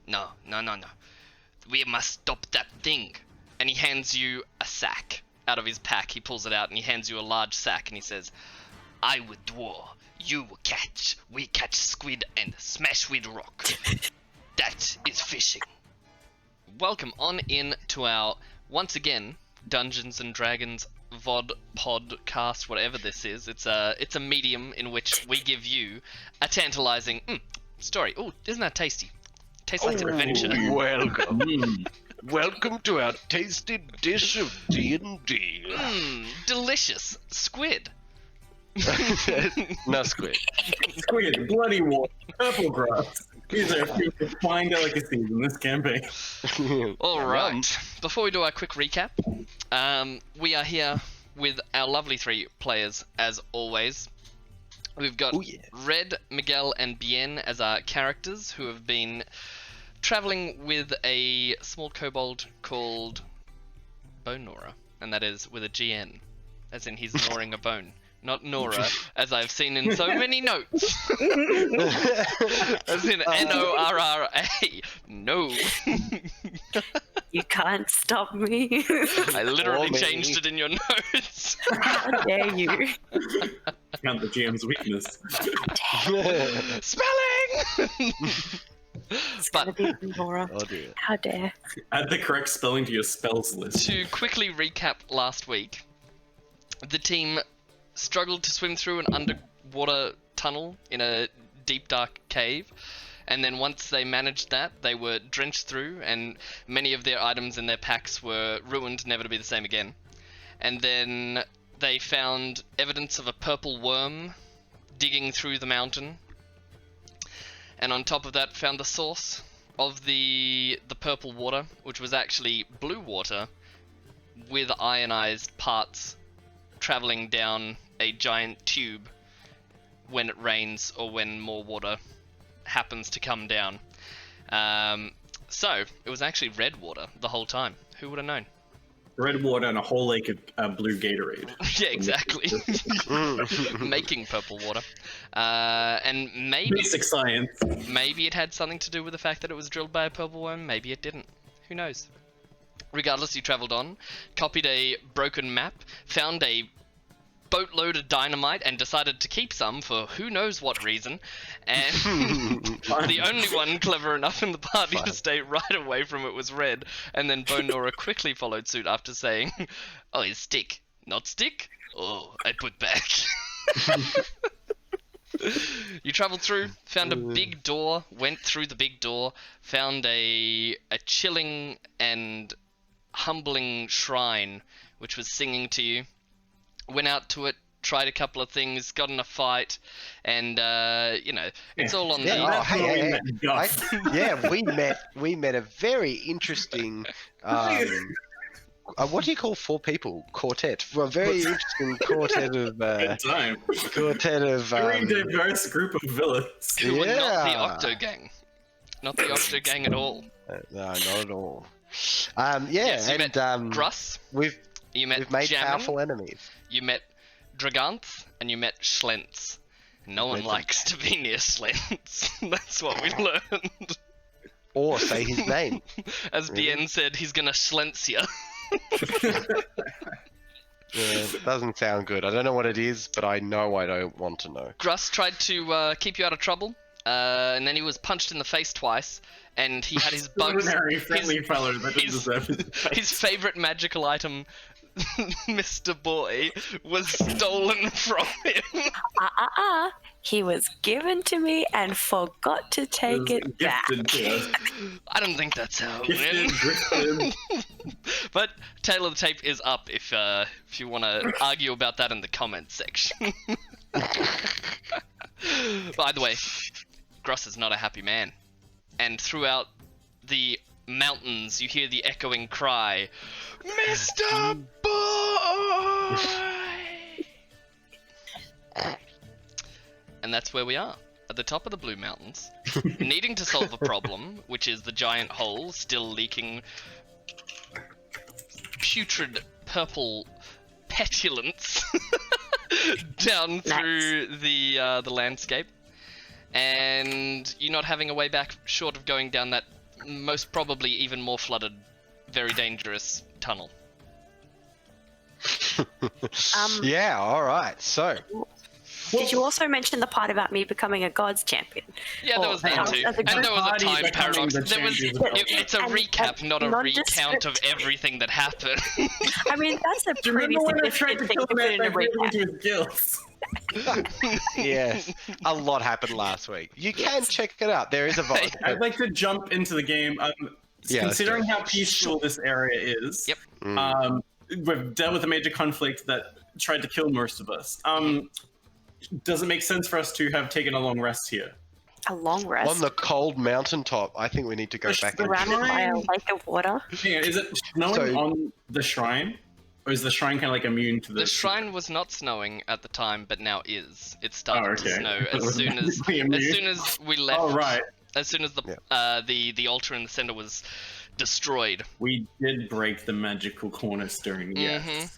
No. We must stop that thing. And he hands you a sack out of his pack. He pulls it out and he hands you a large sack and he says, I withdraw. You will catch. We catch squid and smash with rock. That is fishing. Welcome on in to our, once again, Dungeons and Dragons VOD podcast, whatever this is. It's a medium in which we give you a tantalizing story. Oh, isn't that tasty? Tastes like adventure. Welcome. Welcome to our tasty dish of D&D. Delicious squid. No squid. Squid, bloody water, purple grass. These are a few fine delicacies in this campaign. Alright, before we do our quick recap, we are here with our lovely three players as always. We've got Red, Miguel, and Bien as our characters who have been traveling with a small kobold called Bone Nora, and that is with a GN, as in he's gnawing a bone. Not Nora, as I've seen in so many notes. As in N-O-R-R-A. No. You can't stop me. I literally changed it in your notes. How dare you? Count the GM's weakness. Spelling! It's gonna be Laura. Oh dear. How dare. Add the correct spelling to your spells list. To quickly recap last week, the team struggled to swim through an underwater tunnel in a deep dark cave, and then once they managed that, they were drenched through and many of their items in their packs were ruined, never to be the same again. And then they found evidence of a purple worm digging through the mountain, and on top of that found the source of the purple water, which was actually blue water with ionized parts traveling down a giant tube when it rains or when more water happens to come down. So it was actually red water the whole time. Who would have known? Red water and a whole lake of blue Gatorade. Yeah, exactly. Making purple water. And maybe Basic science. Maybe it had something to do with the fact that it was drilled by a purple worm. Maybe it didn't. Who knows? Regardless, you travelled on, copied a broken map, found a boatload of dynamite and decided to keep some for who knows what reason, and the only one clever enough in the party to stay right away from it was Red, and then Bone Nora quickly followed suit after saying, oh, it's stick. Not stick? Oh, I put back. You travelled through, found a big door, went through the big door, found a chilling and humbling shrine which was singing to you. Went out to it, tried a couple of things, got in a fight, and it's all on the. Oh, hey. We met a very interesting. What do you call four people? Quartet. Well, a very interesting quartet of. Good time. Quartet of. Very diverse group of villains. Who were not the Octo Gang. Not the Octo Gang at all. No, not at all. Yes, you and met Gruss. We've made Jammin, powerful enemies. You met Draganth, and you met Schlentz. No one likes to be near Schlentz. That's what we learned. Or say his name. As Bien said, he's gonna Schlentz you. It doesn't sound good. I don't know what it is, but I know I don't want to know. Gruss tried to keep you out of trouble, and then he was punched in the face twice, and he had his bugs. Ordinary friendly fellow that doesn't deserve his favourite magical item, Mr. Boy, was stolen from him. He was given to me and forgot to take it back. I don't think that's how it went. But Tale of the Tape is up if you want to argue about that in the comments section. By the way, Gruss is not a happy man. And throughout the mountains, you hear the echoing cry, Mr. Boy! And that's where we are, at the top of the Blue Mountains, needing to solve a problem, which is the giant hole still leaking putrid purple petulance down through the landscape. And you're not having a way back short of going down that most probably even more flooded, very dangerous tunnel. Yeah, alright, so. Did you also mention the part about me becoming a gods champion? Yeah, there was that too. as a And there was a party time becoming paradox. the There was, champions of it's a And- recap, not a recount of nondescript. everything that happened. I mean, that's a Do you pretty remember when I tried significant to thing kill to put him in a by breathing recap. into his gills? Yes, a lot happened last week. You can check it out. There is a VOD. I'd like to jump into the game. Yeah, let's Considering do it. how peaceful this area is, Yep. we've dealt with a major conflict that tried to kill most of us. Does it make sense for us to have taken a long rest here? A long rest. On the cold mountaintop, I think we need to go back and Surrounded by a lake of water. Hang on, is it snowing So- on the shrine? Or is the shrine kind of like immune to The this? shrine was not snowing at the time, but now is. It started to okay. snow It as was soon as magically immune? we left. Oh, right. As soon as the altar in the center was destroyed. We did break the magical cornerstone, yes. Mhm.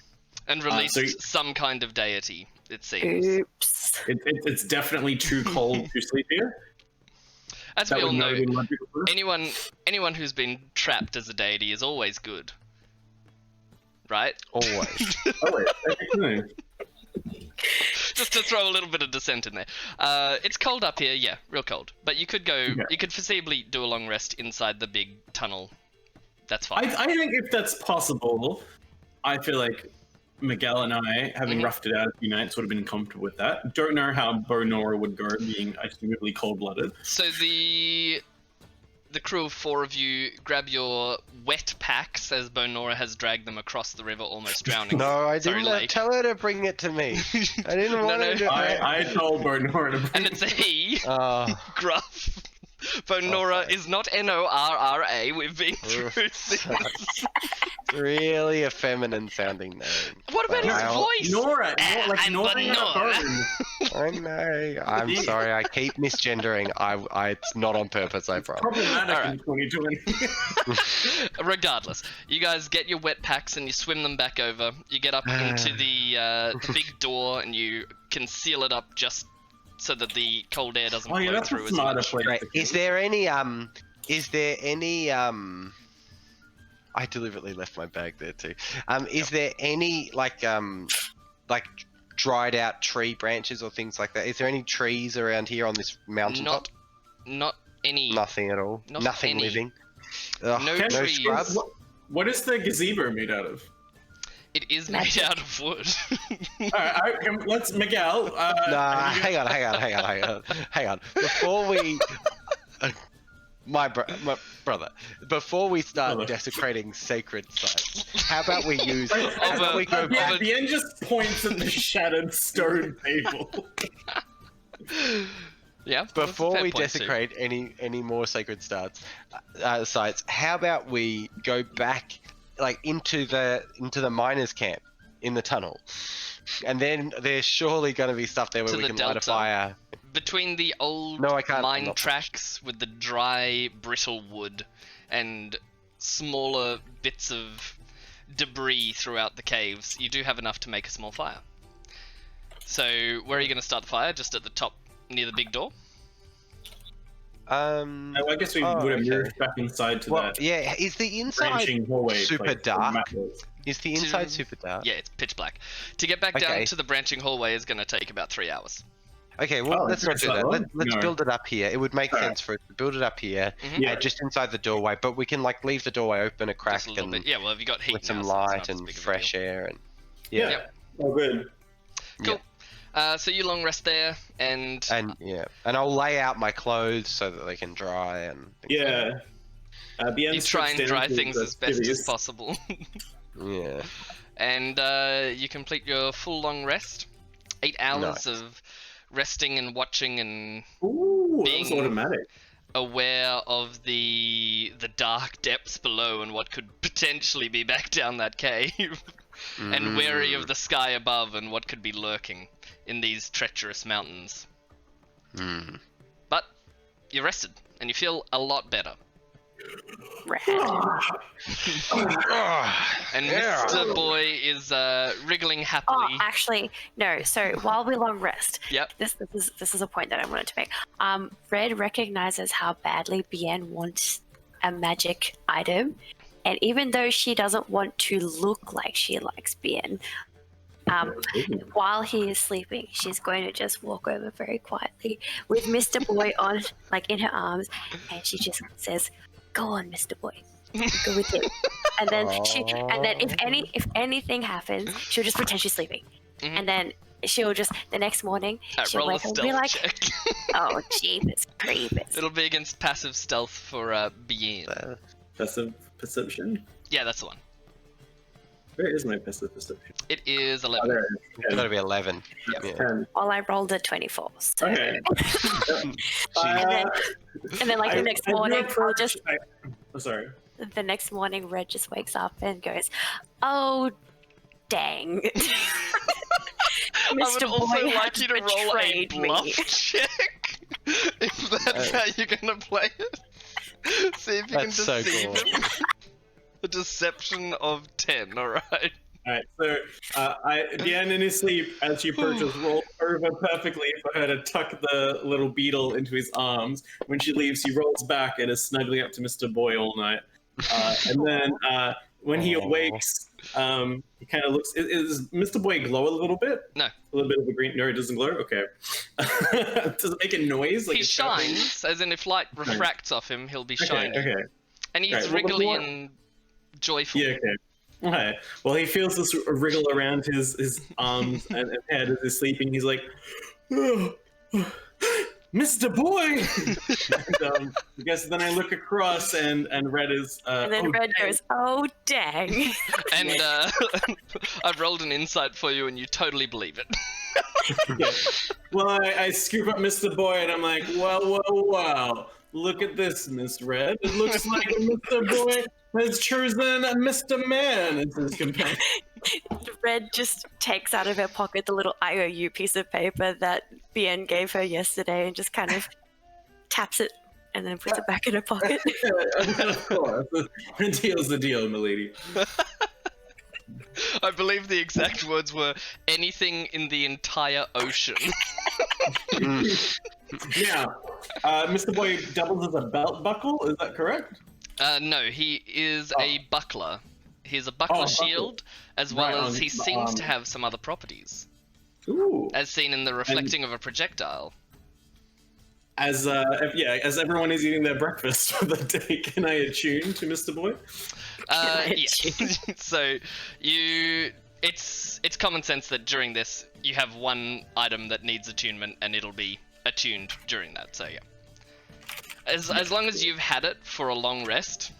And released so- some kind of deity, it seems. Oops. It's definitely too cold to sleep here. As That we all would not know, be magical for us. anyone who's been trapped as a deity is always good. Right? always. Oh, wait. Okay. Just to throw a little bit of dissent in there. It's cold up here, yeah, real cold. But you could go, Yeah. you could foreseeably do a long rest inside the big tunnel. That's fine. I think if that's possible, I feel like Miguel and I, having roughed it out a few nights, would have been comfortable with that. Don't know how Bonora would go, being assumably cold-blooded. So the crew of 4 of you grab your wet packs as Bonora has dragged them across the river, almost drowning. No, I Sorry, didn't lake. tell her to bring it to me. I didn't want no. her to. I told Bonora to bring And it's a he, Oh, Gruff. Bonora Okay. is not Norra. We've been through this. really a feminine sounding name. What about his Wow. voice? Nora, like I'm Nora in a Bonora. bone. I know. I'm sorry. I keep misgendering. It's not on purpose. I promise. Problematic Alright. in 2020. Regardless, you guys get your wet packs and you swim them back over. You get up into the big door and you can seal it up just so that the cold air doesn't Oh yeah, flow that's through a as smarter much. place. Right. to Is kill. there any I deliberately left my bag there too. Is there any like dried out tree branches or things like that? Is there any trees around here on this mountaintop? Not any. Nothing at all. Not Nothing any. living. Ugh, No no trees. scrub. What is the gazebo made out of? It is made Magic. out of wood. Alright, let's Miguel. Nah, hang on. Before we, my brother, before we start Brother. desecrating sacred sites, how about we use? How about we go Yeah, back? the end just points at the shattered stone table. Yeah. that's a Before fair we point too. desecrate any more sacred sites, how about we go back, like into the miners' camp in the tunnel, and then there's surely going to be stuff there where To we the can light a delta. fire. Between the old No, I can't. I'm mine not- tracks with the dry, brittle wood and smaller bits of debris throughout the caves, you do have enough to make a small fire. So, where are you going to start the fire? Just at the top near the big door? I guess we Oh, would have okay. moved back inside to Well, that yeah. Is the inside branching hallway. super place where the dark? map was. Is the inside super dark? Yeah, it's pitch black. To get back down Okay. to the branching hallway is going to take about 3 hours. Okay, well, Oh, let's not it's do that that. long? Let's No. build it up here. It would make Alright. sense for us to build it up here, Yeah. just inside the doorway. But we can like leave the doorway open a crack Just a little and bit. Yeah, well, have you got heat with some now, so it's not light as and big of a fresh deal. air and Yeah. Yep. Oh, good. Cool. So you long rest there, and and I'll lay out my clothes so that they can dry and things like Yeah. you try and dry things as best as possible. that. Yeah. And you complete your full long rest. 8 hours Nice. of resting and watching and Ooh, that was Being- automatic. aware of the dark depths below and what could potentially be back down that cave. And wary of the sky above and what could be lurking in these treacherous mountains. Mm. But you're rested and you feel a lot better. Rad. And Yeah. Mr. Boy is wriggling Oh, happily. actually, no. So while we long rest, Yep. this is a point that I wanted to make. Red recognizes how badly Bien wants a magic item. And even though she doesn't want to look like she likes Bien, while he is sleeping, she's going to just walk over very quietly with Mr. Boy on, like in her arms, and she just says, "Go on, Mr. Boy, go with him." And then if anything happens, she'll just pretend she's sleeping, and then she'll just the next morning she'll roll a wake up and be stealth like, check. "Oh, jeepers creepers!" It'll be against passive stealth for Bien. Passive perception. Yeah, that's the one. Where is my passive perception? It is Oh, 11. there it is. It's got to be 11. That's Yeah. 10. Well, I rolled a 24. So. Okay. And then like the next morning, I'll just. Sorry. The next morning, Red just wakes up and goes, "Oh, dang." I would also Boy like has you to roll a betrayed bluff me. check, if that's how you're gonna play it. See if you That's can so deceive cool. him. A deception of 10, alright. Alright, so Bien in his sleep, as she approaches, rolls over perfectly for her to tuck the little beetle into his arms. When she leaves, he rolls back and is snuggling up to Mr. Boy all night. And then when he awakes, he kind of looks. Is Mr. Boy glow a little bit? No. A little bit of a green. No, it doesn't glow. Okay. Does it make a noise? Like He it's tapping? shines, as in if light refracts off him, he'll be Okay. shining. Okay. And he's Right, well, wriggly before- and joyful. Yeah. Okay. Okay. Well, he feels this wriggle around his arms and head as he's sleeping. He's like, "Oh, Mr. Boy!" And, I guess then I look across and Red is. And then "Oh, Red dang." goes, "Oh, dang." And I've rolled an insight for you and you totally believe it. Yeah. Well, I scoop up Mr. Boy and I'm like, well. Look at this, Miss Red. It looks like Mr. Boy has chosen Mr. Man as his companion. Red just takes out of her pocket the little IOU piece of paper that Bien gave her yesterday and just kind of taps it and then puts it back in her pocket. Of course. The deal's the deal, milady. I believe the exact words were anything in the entire ocean. Now, Mr. Boy doubles as a belt buckle, is that correct? No, he is a buckler. He's a buckler buckler. shield, as well Right, as on he the seems arm. to have some other properties, Ooh. as seen in the reflecting of a projectile. As everyone is eating their breakfast for the day, can I attune to Mr. Boy? Yeah. So it's common sense that during this you have one item that needs attunement and it'll be attuned during that. So yeah. As long as you've had it for a long rest,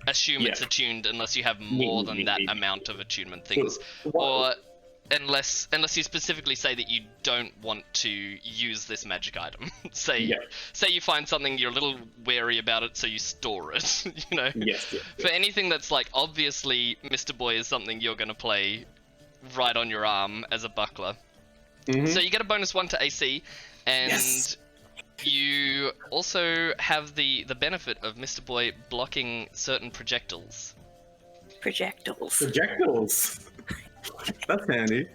assume it's attuned unless you have more than that amount of attunement things, or unless you specifically say that you don't want to use this magic item. say you find something, you're a little wary about it, so you store it. You know. Yes. For anything that's like obviously Mr. Boy is something you're gonna play right on your arm as a buckler. Mhm. So you get a bonus 1 to AC, and you also have the benefit of Mr. Boy blocking certain projectiles. Projectiles. Projectiles. That's handy.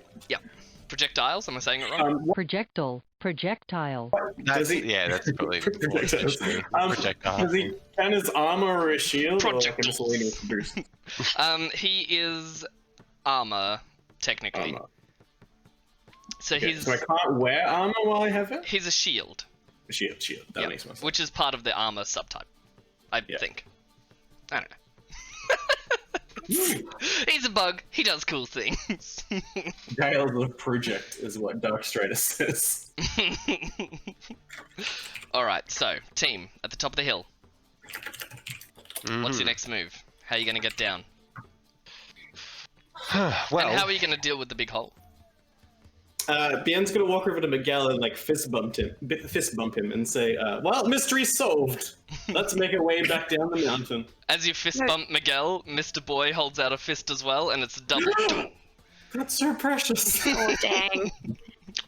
Projectiles? Am I saying it wrong? Projectile. Does he- That's probably more Projectiles. essentially projectile. Does he count as armor or a shield? Or like a Projectiles. miscellaneous boost? He is armor, technically. Armor. So Okay, he's so I can't wear armor while I have it? he's a shield. Shield. That Yeah, makes more sense. which is part of the armor subtype, I Yeah. think. I don't know. He's a bug. He does cool things. Dials of Project is what Dark Stratus says. Alright, so, team, at the top of the hill. What's your Mhm. next move? How are you going to get down? Well, And how are you going to deal with the big hole? Bien's gonna walk over to Miguel and like fist bump him and say, well, mystery solved. Let's make our way back down the mountain. As you fist bump Miguel, Mr. Boy holds out a fist as well, and it's double. That's so precious. Oh, dang.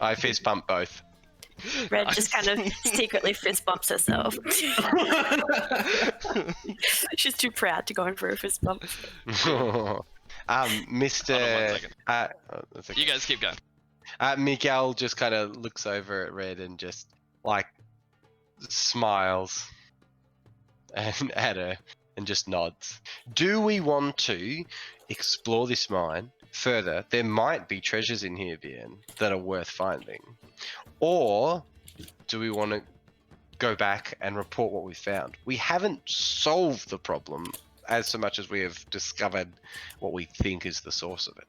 I fist bump both. Red just kind of secretly fist bumps herself. She's too proud to go in for a fist bump. Mr. Hold on 1 second. That's okay. You guys keep going. Miguel just kind of looks over at Red and just like smiles and at her and just nods. Do we want to explore this mine further? There might be treasures in here, Bien, that are worth finding. Or do we want to go back and report what we found? We haven't solved the problem as so much as we have discovered what we think is the source of it.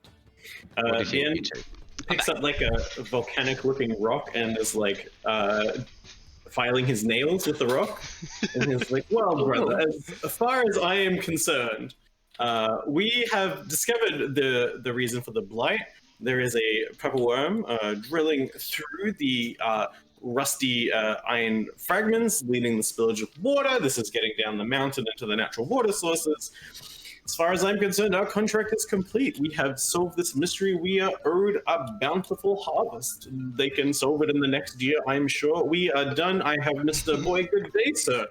What do you think, Bien you two? picks up like a volcanic-looking rock and is like filing his nails with the rock. And he's like, "Well, brother, as far as I am concerned, we have discovered the reason for the blight. There is a purple worm drilling through the rusty iron fragments, leading the spillage of water. This is getting down the mountain into the natural water sources. As far as I'm concerned, our contract is complete. We have solved this mystery. We are owed a bountiful harvest. They can solve it in the next year, I'm sure. We are done. I have Mr. Boy. Good day, sir."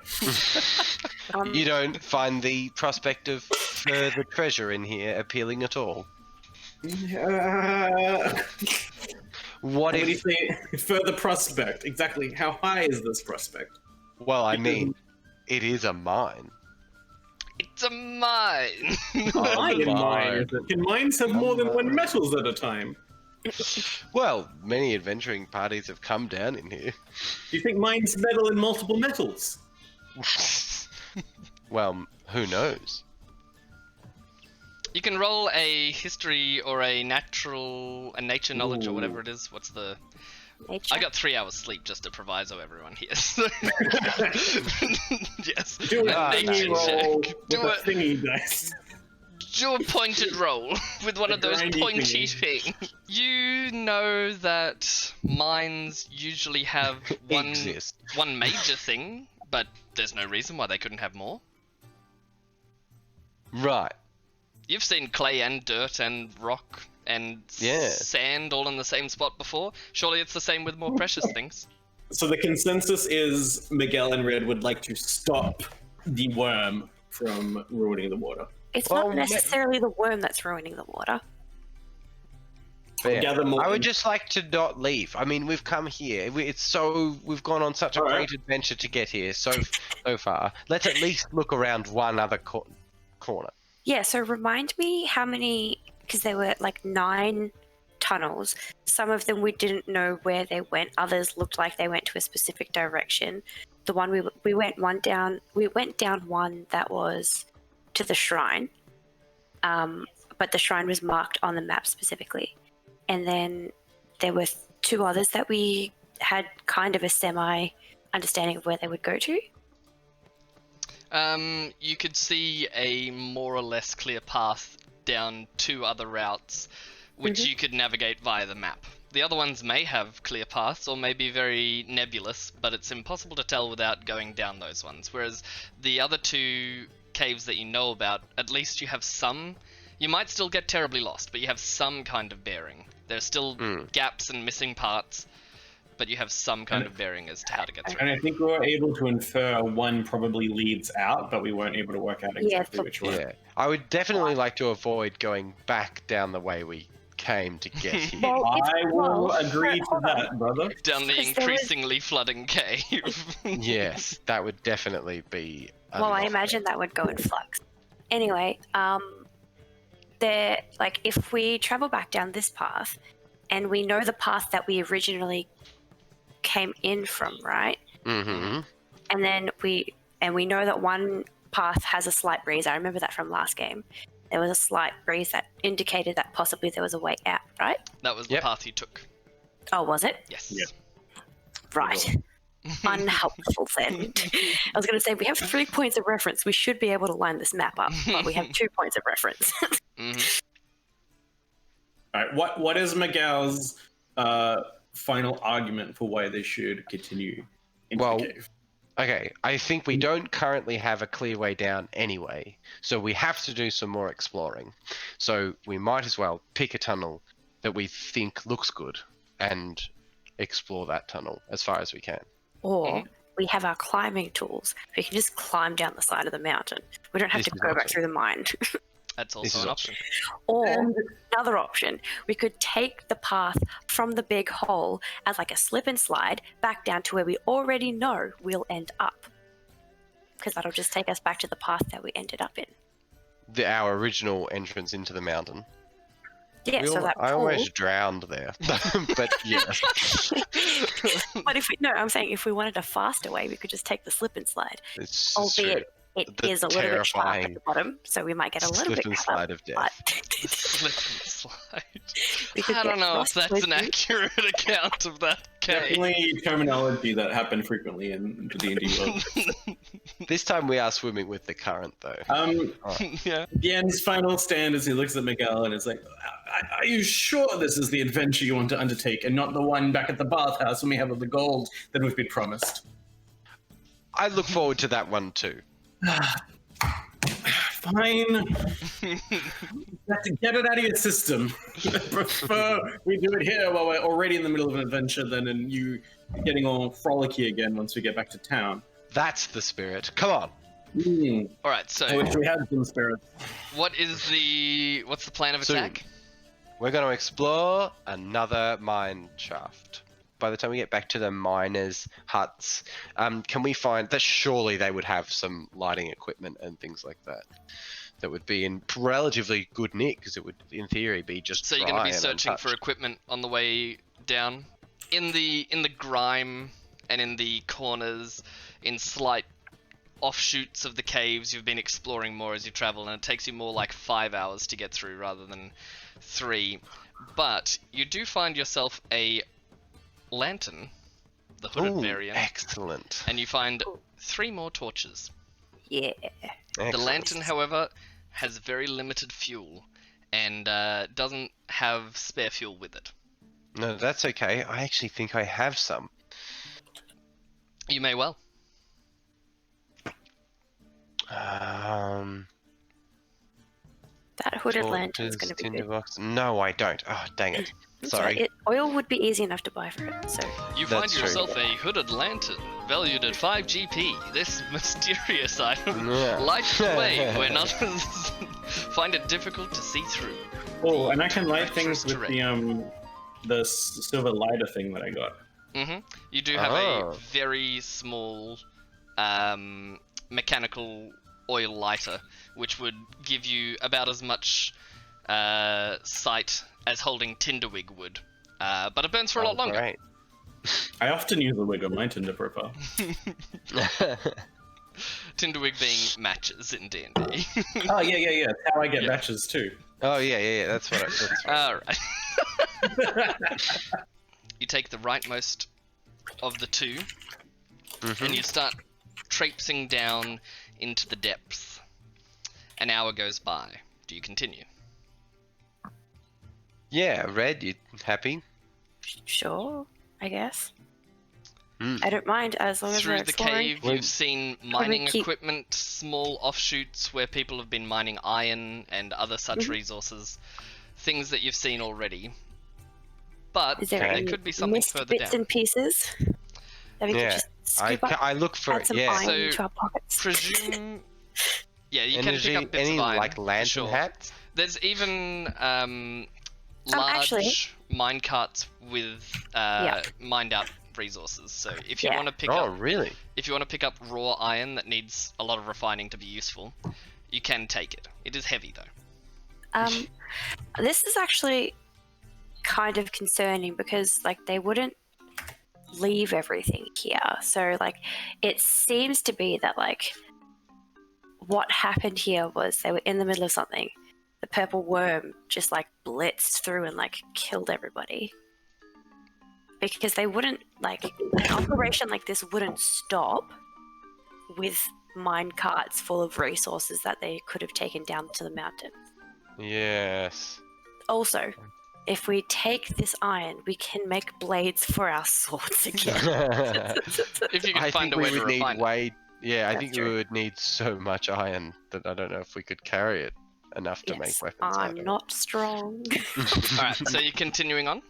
You don't find the prospect of further treasure in here appealing at all? What What do you if... say? Further prospect. Exactly. How high is this prospect? Well, I mean, it is a mine. It's a mine. Mine, is it? Can mines have more than one metals at a time? Well, many adventuring parties have come down in here. Do you think mines meddle in multiple metals? Well, who knows? You can roll a history or a nature knowledge or whatever it is. What's the... Nature. I got 3 hours sleep just to proviso everyone here. So... yes. Do a nice. thingy roll check. with a thingy dice. Do a pointed roll with one The of those grindy pointy thingy. things. You know that mines usually have Exist. one major thing, but there's no reason why they couldn't have more. Right. You've seen clay and dirt and rock and Yeah. sand all in the same spot before. Surely it's the same with more precious things. So the consensus is Miguel and Red would like to stop the worm from ruining the water. It's Well, not necessarily the worm that's ruining the water. Fair. Gather more. I would just like to not leave. I mean, we've come here. We've gone on such a Alright. great adventure to get here so far. Let's at least look around one other corner. Yeah, so remind me how many, because there were like 9 tunnels. Some of them we didn't know where they went. Others looked like they went to a specific direction. The one we went down one that was to the shrine, but the shrine was marked on the map specifically. And then there were 2 others that we had kind of a semi understanding of where they would go to. You could see a more or less clear path down 2 other routes, which you could navigate via the map. The other ones may have clear paths or may be very nebulous, but it's impossible to tell without going down those ones. Whereas the other 2 caves that you know about, at least you have some... You might still get terribly lost, but you have some kind of bearing. There's still gaps and missing parts, but you have some kind of bearing as to how to get through. And I think we were able to infer one probably leads out, but we weren't able to work out exactly which one. Yeah. I would definitely like to avoid going back down the way we came to get here. Well, I will agree to hold on. that, brother. Down the Because there was- increasingly flooding cave. Yes, that would definitely be. Well, I unlawful. imagine that would go in flux. Anyway, if we travel back down this path, and we know the path that we originally came in from, right? Mm-hmm. And then we know that one path has a slight breeze. I remember that from last game. There was a slight breeze that indicated that possibly there was a way out, right? That was the Yep. path you took. Oh, was it? Yes. Yep. Right. Unhelpful then. I was going to say, we have 3 points of reference. We should be able to line this map up, but we have 2 points of reference. Mhm. All right, what is Miguel's final argument for why they should continue into Well, the cave? Okay, I think we don't currently have a clear way down anyway, so we have to do some more exploring. So we might as well pick a tunnel that we think looks good and explore that tunnel as far as we can. Or we have our climbing tools. We can just climb down the side of the mountain. We don't have This to is go back awesome. through the mine. That's This also is an option. Or another option, we could take the path from the big hole as like a slip and slide back down to where we already know we'll end up. because that'll just take us back to the path that we ended up in. Our original entrance into the mountain. Yeah, We so al- that I pool. almost drowned there, but yes. But I'm saying if we wanted a faster way, we could just take the slip and slide. It's Albeit it The is a little bit sharp at terrifying the bottom, so we might get a little slip bit and cut slide up, of death. but Slip and slide. we could I get don't know if thrust that's with an you. accurate account of that cave. Definitely terminology that happened frequently in the D&D world. This time we are swimming with the current, though. Yeah. Dien's final stand as he looks at Miguel and is like, are you sure this is the adventure you want to undertake and not the one back at the bathhouse when we have all the gold that we've been promised? I look forward to that one too. Fine. You have to get it out of your system. I prefer we do it here while we're already in the middle of an adventure than in you getting all frolicky again once we get back to town. That's the spirit. Come on. All right. So, I wish we had some spirits. what's the plan of So- attack? We're going to explore another mine shaft. By the time we get back to the miners' huts, can we find that? Surely they would have some lighting equipment and things like that. That would be in relatively good nick, because it would, in theory, be just. So you're dry going to be and searching for untouched. equipment on the way down, in the grime and in the corners, in slight offshoots of the caves. You've been exploring more as you travel, and it takes you more like 5 hours to get through rather than 3. But you do find yourself a lantern, the hooded Ooh, variant, excellent. and you find 3 more torches. Yeah. The Excellent. lantern, however, has very limited fuel and doesn't have spare fuel with it. No, that's okay. I actually think I have some. You may well. That hooded lantern's Torches, going to be good. tinderbox. No, I don't. Oh, dang it. So Sorry. oil would be easy enough to buy for it. So You That's find true. yourself a hooded lantern, valued at 5 GP. This mysterious item Yeah. lights the way when others find it difficult to see through. Oh, and I can light things with Terrain. the silver lighter thing that I got. You do have Oh. a very small mechanical oil lighter, which would give you about as much sight as holding Tinderwig would. But it burns for a lot longer. Great. I often use a wig on my Tinder profile. Tinderwig being matches in D&D. Oh, yeah. That's how I get Yeah. matches too. Oh yeah. That's what. That's right. Alright. You take the rightmost of the 2, and you start traipsing down into the depths. An hour goes by. Do you continue? Yeah, Red, you happy? sure, I guess. Mm. I don't mind as long as Through we're the exploring. cave, you've seen mining keep- equipment, small offshoots where people have been mining iron and other such resources. Things that you've seen already. But Is there there any could be something missed further bits down. and pieces that we Yeah, could just scoop up, I look for add it. some Yeah. iron So, into our pockets? Presume... Yeah, you And can is pick there up bits any of iron. like lantern sure. hats? There's even large actually- mine carts with Yeah. mined out resources. So if you Yeah. want to pick Oh, up really? if you want to pick up raw iron that needs a lot of refining to be useful, you can take it. It is heavy though. This is actually kind of concerning because like they wouldn't leave everything here. So like it seems to be that like what happened here was they were in the middle of something. The purple worm just like blitzed through and like killed everybody. Because they wouldn't like an operation like this wouldn't stop with mine carts full of resources that they could have taken down to the mountain. Yes. Also, if we take this iron, we can make blades for our swords again. If you can I find think a we way to would need refine it. way. Yeah, I That's think true. we would need so much iron that I don't know if we could carry it enough to make Yes, weapons. out I'm of it. not strong. Alright, so you're continuing on?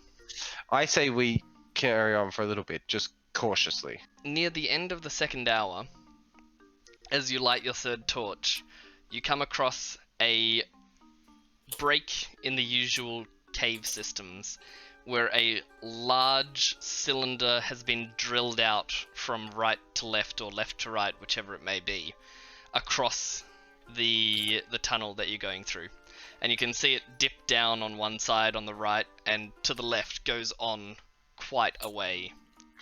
I say we carry on for a little bit, just cautiously. Near the end of the second hour, as you light your third torch, you come across a break in the usual cave systems where a large cylinder has been drilled out from right to left or left to right, whichever it may be, across the tunnel that you're going through. And you can see it dip down on one side on the right, and to the left goes on quite a way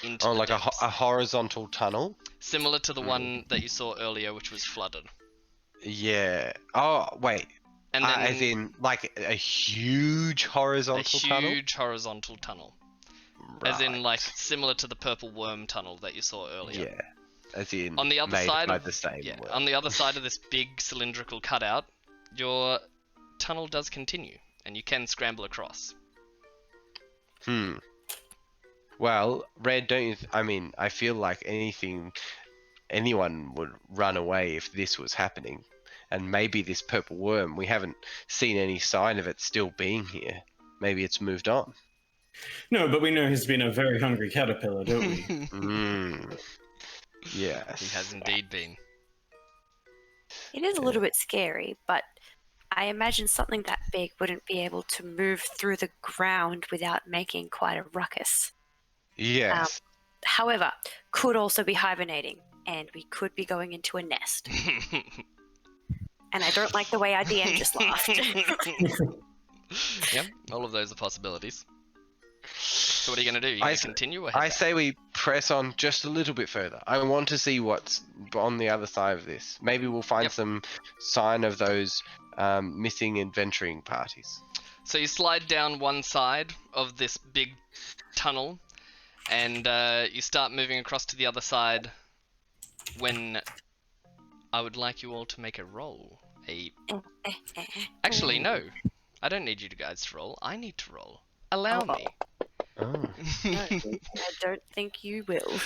into Oh, the like a depths. horizontal tunnel? Similar to the one that you saw earlier, which was flooded. Yeah. Oh, wait. And then As in, like, a huge horizontal tunnel? huge horizontal tunnel. As in, like, similar to the purple worm tunnel that you saw earlier. Yeah. As in, On the other made side by of the same yeah, word. on the other side of this big cylindrical cutout, your tunnel does continue, and you can scramble across. Well, Red, don't you... I mean, I feel like anyone would run away if this was happening. And maybe this purple worm, we haven't seen any sign of it still being here. Maybe it's moved on. No, but we know he's been a very hungry caterpillar, don't we? Yes. He has indeed been. It is a little bit scary, but I imagine something that big wouldn't be able to move through the ground without making quite a ruckus. Yes. However, could also be hibernating, and we could be going into a nest. And I don't like the way our DM just laughed. Yep, all of those are possibilities. So what are you going to do? You going to continue or head I back? say we press on just a little bit further. I want to see what's on the other side of this. Maybe we'll find Yep. some sign of those missing adventuring parties. So you slide down one side of this big tunnel, and you start moving across to the other side when I would like you all to make a roll. Actually, no. I don't need you guys to roll. I need to roll. Allow me. Oh. No, I don't think you will.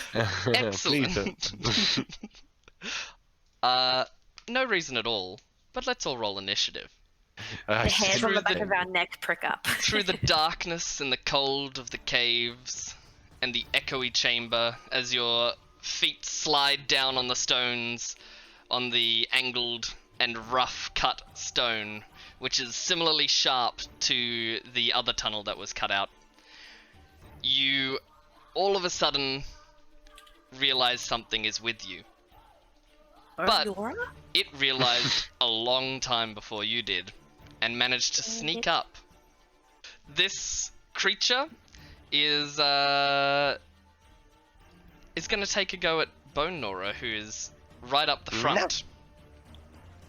Excellent. Please No reason at all, but let's all roll initiative. The hairs on through the back the- of our neck prick up. Through the darkness and the cold of the caves and the echoey chamber, as your feet slide down on the stones, on the angled and rough cut stone, which is similarly sharp to the other tunnel that was cut out, you all of a sudden realize something is with you. But Laura? it realized a long time before you did, and managed to sneak up. This creature is going to take a go at Bone Nora, who is right up the front.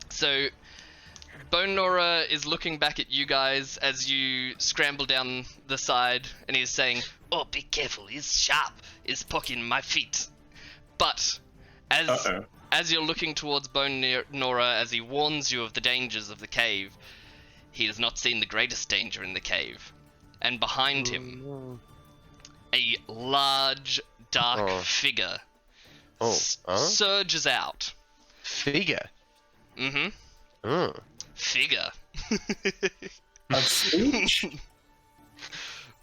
So Bone Nora is looking back at you guys as you scramble down the side, and he's saying, "Oh, be careful! He's sharp. He's poking my feet." But as you're looking towards Bone Nora, as he warns you of the dangers of the cave, he has not seen the greatest danger in the cave. And behind him, a large, dark figure surges out. Figure. Mm-hmm. Oh. Figure. Of speech?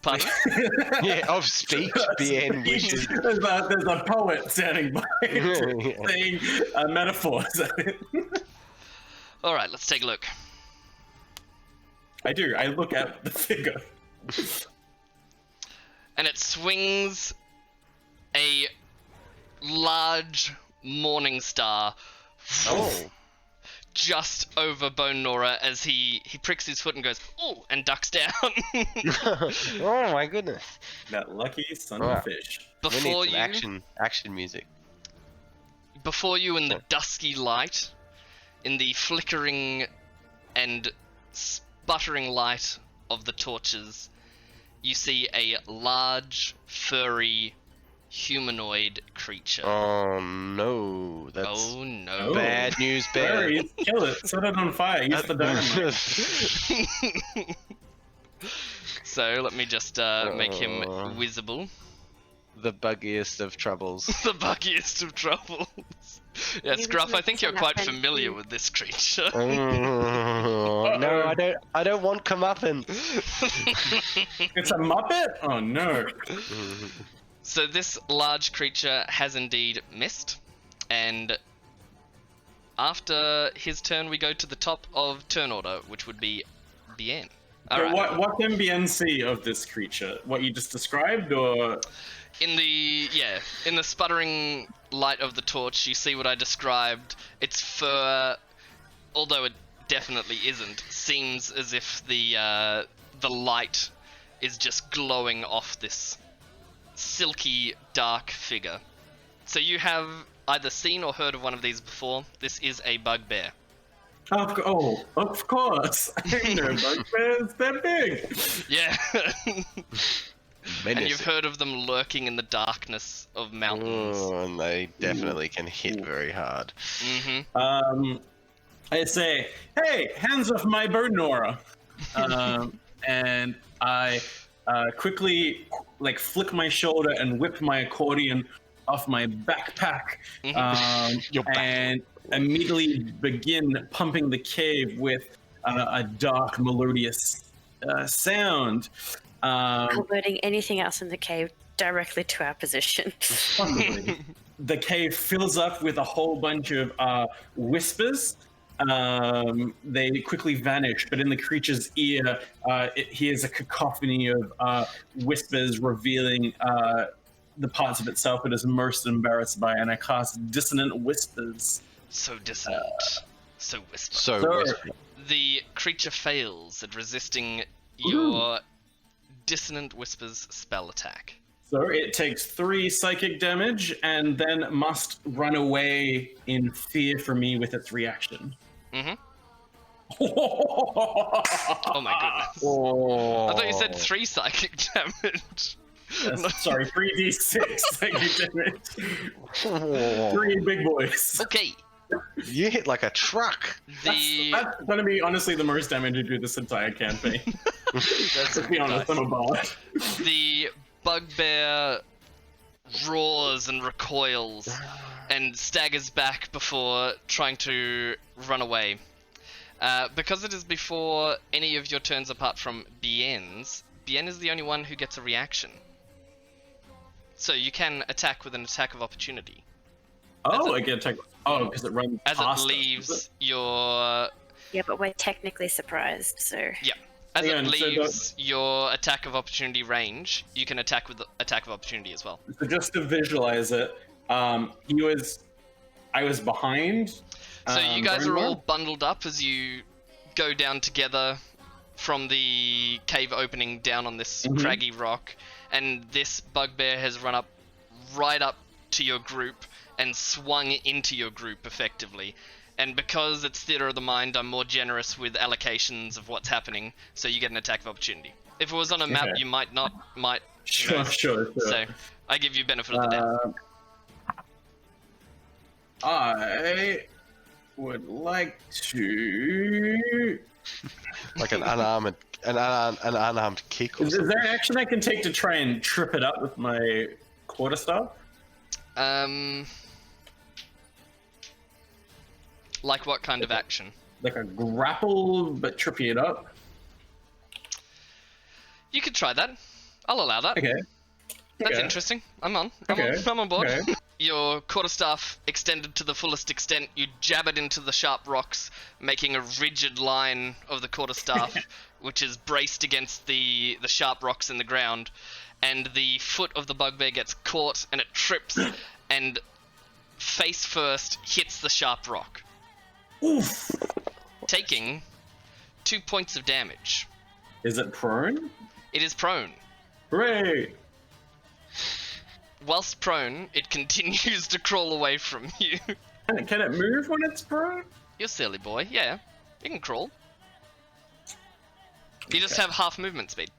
Pardon? Yeah, of speech, BN wishes. There's a poet standing by saying metaphors. Alright, let's take a look. I do. I look at the figure. And it swings a large morning star just over Bone Nora as he pricks his foot and goes, "Oh," and ducks down. Oh my goodness. That lucky son Wow. of a fish. Before we need you, some action music. before you in the dusky light, in the flickering and sputtering light of the torches, you see a large, furry, humanoid creature. Oh no, that's Oh no. bad news, bear. Furries, kill it. Set it on fire. Use the dynamite. So let me just make him visible. The buggiest of troubles. The buggiest of troubles. Yes, Gruff, I think you're quite familiar with this creature. Oh, no, I don't want comeuppance. It's a Muppet? Oh no. So this large creature has indeed missed, and after his turn we go to the top of turn order, which would be Bien. All So right. what can BN see of this creature? What you just described, or In the sputtering light of the torch, you see what I described. Its fur, although it definitely isn't, seems as if the light is just glowing off this silky, dark figure. So you have either seen or heard of one of these before. This is a bugbear. of course. I know bugbears. They're big. Yeah. And Menacing. you've heard of them lurking in the darkness of mountains. Oh, and they definitely can hit very hard. Mm-hmm. I say, hey, hands off my bird, Nora. And I quickly flick my shoulder and whip my accordion off my backpack, Your back. and immediately begin pumping the cave with a dark, melodious sound. Converting anything else in the cave directly to our position. Possibly. The cave fills up with a whole bunch of whispers. They quickly vanish, but in the creature's ear, it hears a cacophony of whispers revealing the parts of itself it is most embarrassed by, and I cast Dissonant Whispers. So dissonant. So whisper. So, Sir. The creature fails at resisting your Dissonant Whispers spell attack. So it takes 3 psychic damage and then must run away in fear for me with its reaction. Mm-hmm. Oh my goodness. I thought you said 3 psychic damage. Sorry, 3d6 psychic damage. 3 big boys. Okay. you hit like a truck. That's going to be honestly the most damage to do this entire campaign. That's To be honest, I'm a bard. The bugbear roars and recoils and staggers back before trying to run away. Because it is before any of your turns apart from Bien's, Bien is the only one who gets a reaction. So you can attack with an attack of opportunity. Oh, I get attack. Oh, because it runs As past it us, leaves does it? your... Yeah, but we're technically surprised, so. Yeah. As Yeah, it and so leaves your attack of opportunity range, you can attack with the attack of opportunity as well. So just to visualize it, I was behind. So you guys are Brandmore. all bundled up as you go down together from the cave opening down on this craggy rock, and this bugbear has run up right up to your group and swung into your group effectively. And because it's theater of the mind, I'm more generous with allocations of what's happening, so you get an attack of opportunity. If it was on a map, Okay. you might not, who Sure, knows? sure. So I give you benefit of the doubt. I would like to. Like an unarmed kick or Is something. there an action I can take to try and trip it up with my quarterstaff? Like what kind of action? Like a grapple, but trippy it up? You could try that. I'll allow that. Okay. That's Okay. interesting. I'm on board. Okay. Your quarterstaff extended to the fullest extent. You jab it into the sharp rocks, making a rigid line of the quarterstaff, which is braced against the sharp rocks in the ground. And the foot of the bugbear gets caught, and it trips, and face first hits the sharp rock, Oof. taking 2 points of damage. Is it prone? It is prone. Hooray! Whilst prone, it continues to crawl away from you. Can it move when it's prone? You're silly boy. Yeah, you can crawl. You just have half movement speed.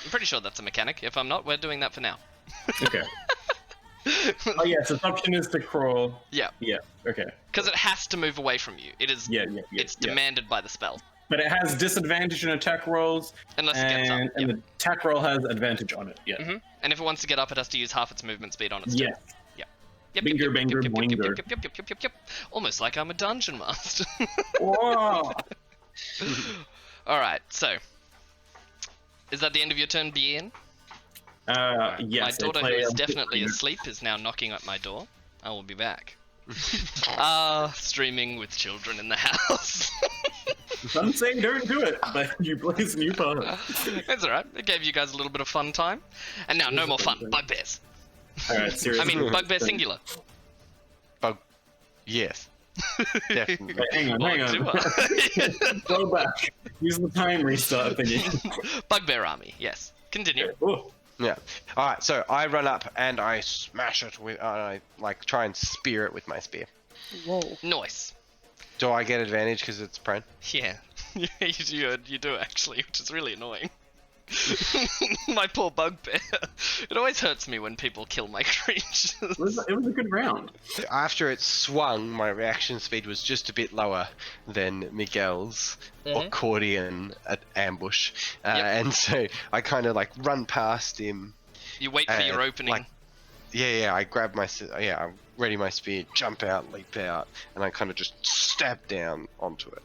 I'm pretty sure that's a mechanic. If I'm not, we're doing that for now. Okay. Oh yes, its option is to crawl. Yeah, Yeah. Okay. because it has to move away from you. It is. Yeah. It's yeah. demanded by the spell, But it has disadvantage in attack rolls, unless it gets up. and Yep. the attack roll has advantage on it. Yeah. Mhm. And if it wants to get up, it has to use half its movement speed on its turn. Yes. Yep, Binger, banger, boinger. yep. Almost like I'm a dungeon master. Whoa! All right, so is that the end of your turn, Bien? Yes. My I daughter, who play, is definitely asleep, is now knocking at my door. I will be back. Streaming with children in the house. I'm saying don't do it, but you blaze a new path. That's alright. It gave you guys a little bit of fun time. And now, no more fun. Bugbears. Alright, seriously. I mean, bugbear singular. Yes. Definitely. Wait, hang on. Go back. Use the time restart thingy. Bugbear army, yes. Continue. Oh, Yeah. All right. So I run up and I smash it with. I like try and spear it with my spear. Whoa. Nice. Do I get advantage because it's prone? Yeah. you do actually, which is really annoying. My poor bugbear. It always hurts me when people kill my creatures. it was a good round. After it swung, my reaction speed was just a bit lower than Miguel's accordion ambush, and so I kind of like run past him. You wait for your opening. Like, I grab my I ready my spear, jump out, leap out, and I kind of just stab down onto it.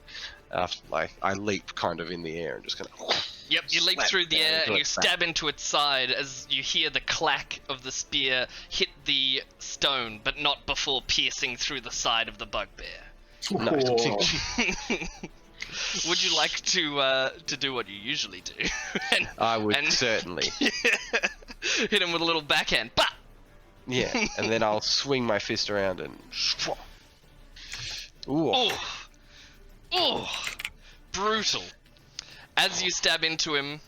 After I leap kind of in the air and just kind of. Yep, you leap slap through the down air into and you its back. stab into its side as you hear the clack of the spear hit the stone, but not before piercing through the side of the bugbear. No. Would you like to do what you usually do? I would certainly. Hit him with a little backhand. Bah! Yeah, and then I'll swing my fist around and. Ooh. Oh, brutal. As you stab into him,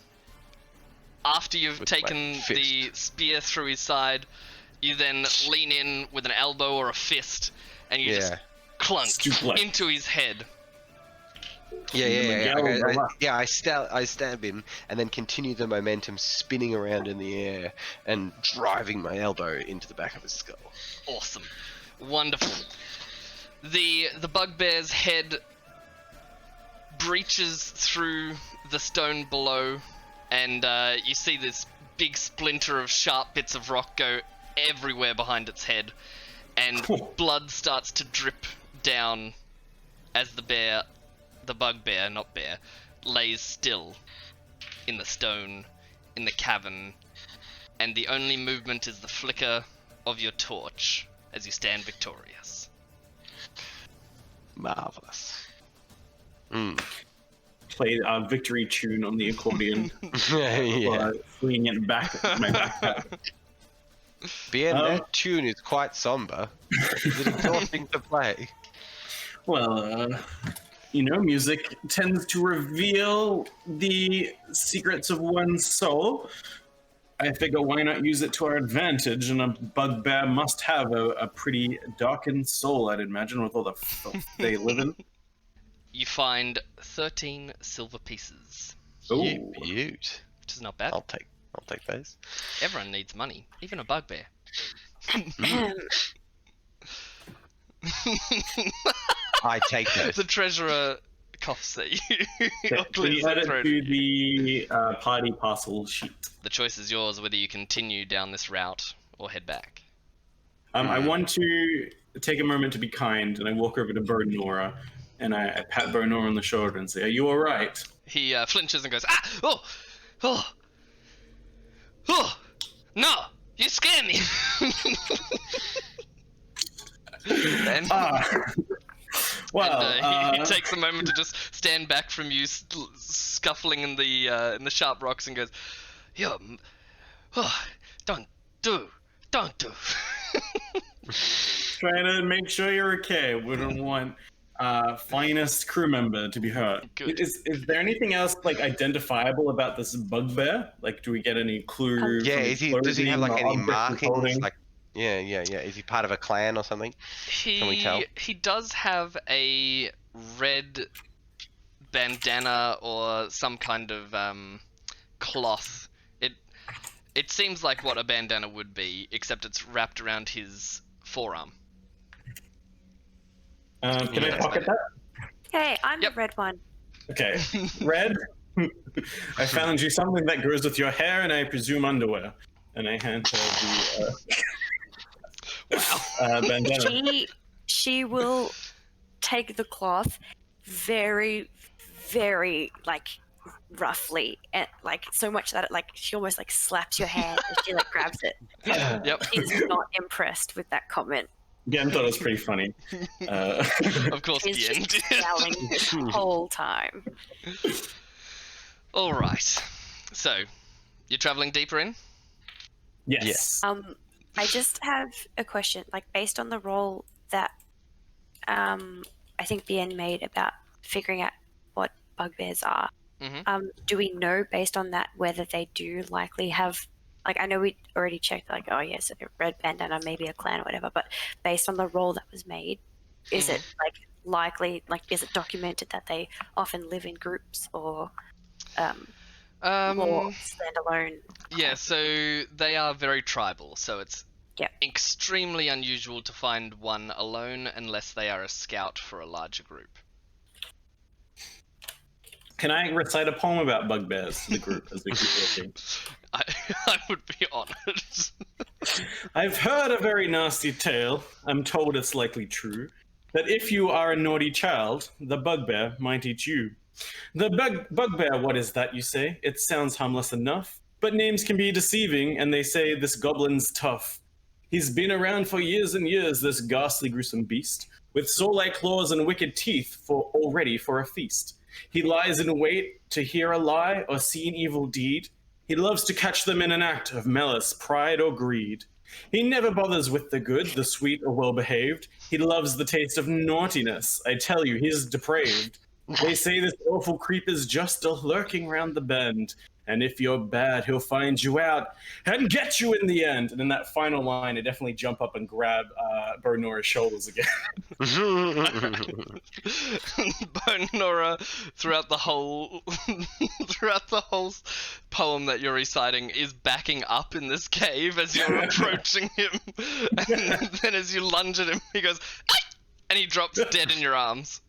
after you've With my taken fist. the spear through his side, you then lean in with an elbow or a fist, and you just clunk Suplex. into his head. I stab him and then continue the momentum spinning around in the air and driving my elbow into the back of his skull. Awesome. Wonderful. The bugbear's head breaches through the stone below, and you see this big splinter of sharp bits of rock go everywhere behind its head, and blood starts to drip down as the bugbear, not bear, lays still in the stone, in the cavern, and the only movement is the flicker of your torch as you stand victorious. Marvelous. Play a victory tune on the accordion. Yeah. Swinging it back at my backpack. Bien, that tune is quite somber. Is it exhausting to play? Well, music tends to reveal the secrets of one's soul. I figure why not use it to our advantage, and a bugbear must have a pretty darkened soul, I'd imagine, with all the filth they live in. You find 13 silver pieces, You beaut. which is not bad. I'll take those. Everyone needs money, even a bugbear. I take those. The treasurer coughs at you. or We clears add their it throat to at you. the party parcel sheet. The choice is yours whether you continue down this route or head back. I want to take a moment to be kind, and I walk over to Bernora, and I pat Bernora on the shoulder and say, "Are you all right?" He flinches and goes, no, you scare me. and he takes a moment to just stand back from you, scuffling in the sharp rocks, and goes, don't do. Trying to make sure you're okay. Wouldn't want finest crew member to be hurt. Good. Is there anything else like identifiable about this bugbear? Like, do we get any clue? Yeah, from does he have like clothing or any objects markings? clothing? Like, yeah. Is he part of a clan or something? Can we tell? He does have a red bandana or some kind of cloth. It seems like what a bandana would be, except it's wrapped around his forearm. Can I pocket that? Hey, I'm Yep. the red one. Okay, Red. I found you something that goes with your hair, and I presume underwear. And I hand her the bandana. She will take the cloth very, very roughly, and so much that it she almost slaps your hand and she grabs it. Yep. She's not impressed with that comment. Again, thought it was pretty funny. Of course, He's the end. just yelling the whole time. All right. So, you're traveling deeper in. Yes. I just have a question. Like, based on the role that I think BN made about figuring out what bugbears are, do we know based on that whether they do likely have, like, I know we already checked, like, oh yes, a red bandana, maybe a clan or whatever, but based on the role that was made, is it like likely, like, is it documented that they often live in groups or more standalone? Yeah, so they are very tribal, so it's Yep. extremely unusual to find one alone unless they are a scout for a larger group. Can I recite a poem about bugbears to the group as we keep walking? I would be honored. I've heard a very nasty tale, I'm told it's likely true, that if you are a naughty child, the bugbear might eat you. The bugbear, what is that, you say? It sounds harmless enough, but names can be deceiving, and they say this goblin's tough. He's been around for years and years, this ghastly, gruesome beast, with saw-like claws and wicked teeth already for a feast. He lies in wait to hear a lie or see an evil deed. He loves to catch them in an act of malice, pride, or greed. He never bothers with the good, the sweet, or well-behaved. He loves the taste of naughtiness. I tell you, he's depraved. They say this awful creep is just lurking round the bend. And if you're bad, he'll find you out and get you in the end. And in that final line, I definitely jump up and grab Bernora's shoulders again. Bonora, throughout the whole poem that you're reciting, is backing up in this cave as you're approaching him. And then as you lunge at him, he goes, "Ay!" and he drops dead in your arms.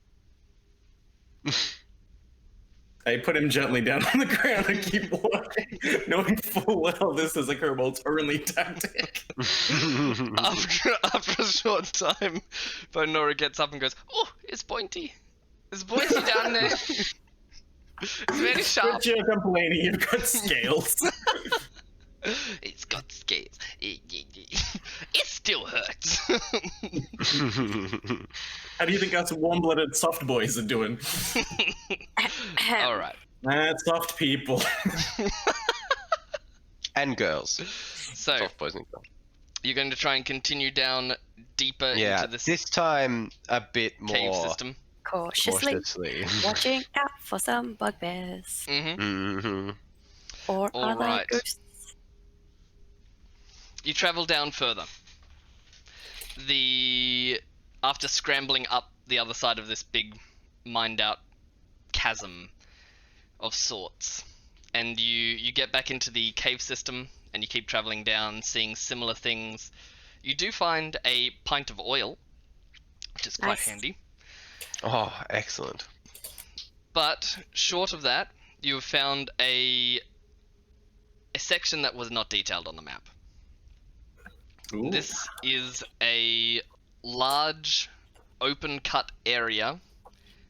I put him gently down on the ground and keep walking, knowing full well this is a kobold's only tactic. After a short time, Bonora gets up and goes, "Oh, it's pointy. It's pointy down there. It's very sharp. But you're complaining you've got scales." It's got scales. It still hurts." How do you think us warm-blooded soft boys are doing? All right. Soft people. And girls. So, Soft boys and girls. you're going to try and continue down deeper Yeah, into this time a bit more cave system. Cautiously cautiously. watching out for some bugbears Mm-hmm. or All other right. ghosts. You travel down further. After scrambling up the other side of this big mined out chasm of sorts, and you get back into the cave system and you keep traveling down, seeing similar things. You do find a pint of oil, which is quite Nice. handy. Oh, excellent. But short of that, you have found a section that was not detailed on the map. Ooh. This is a large open cut area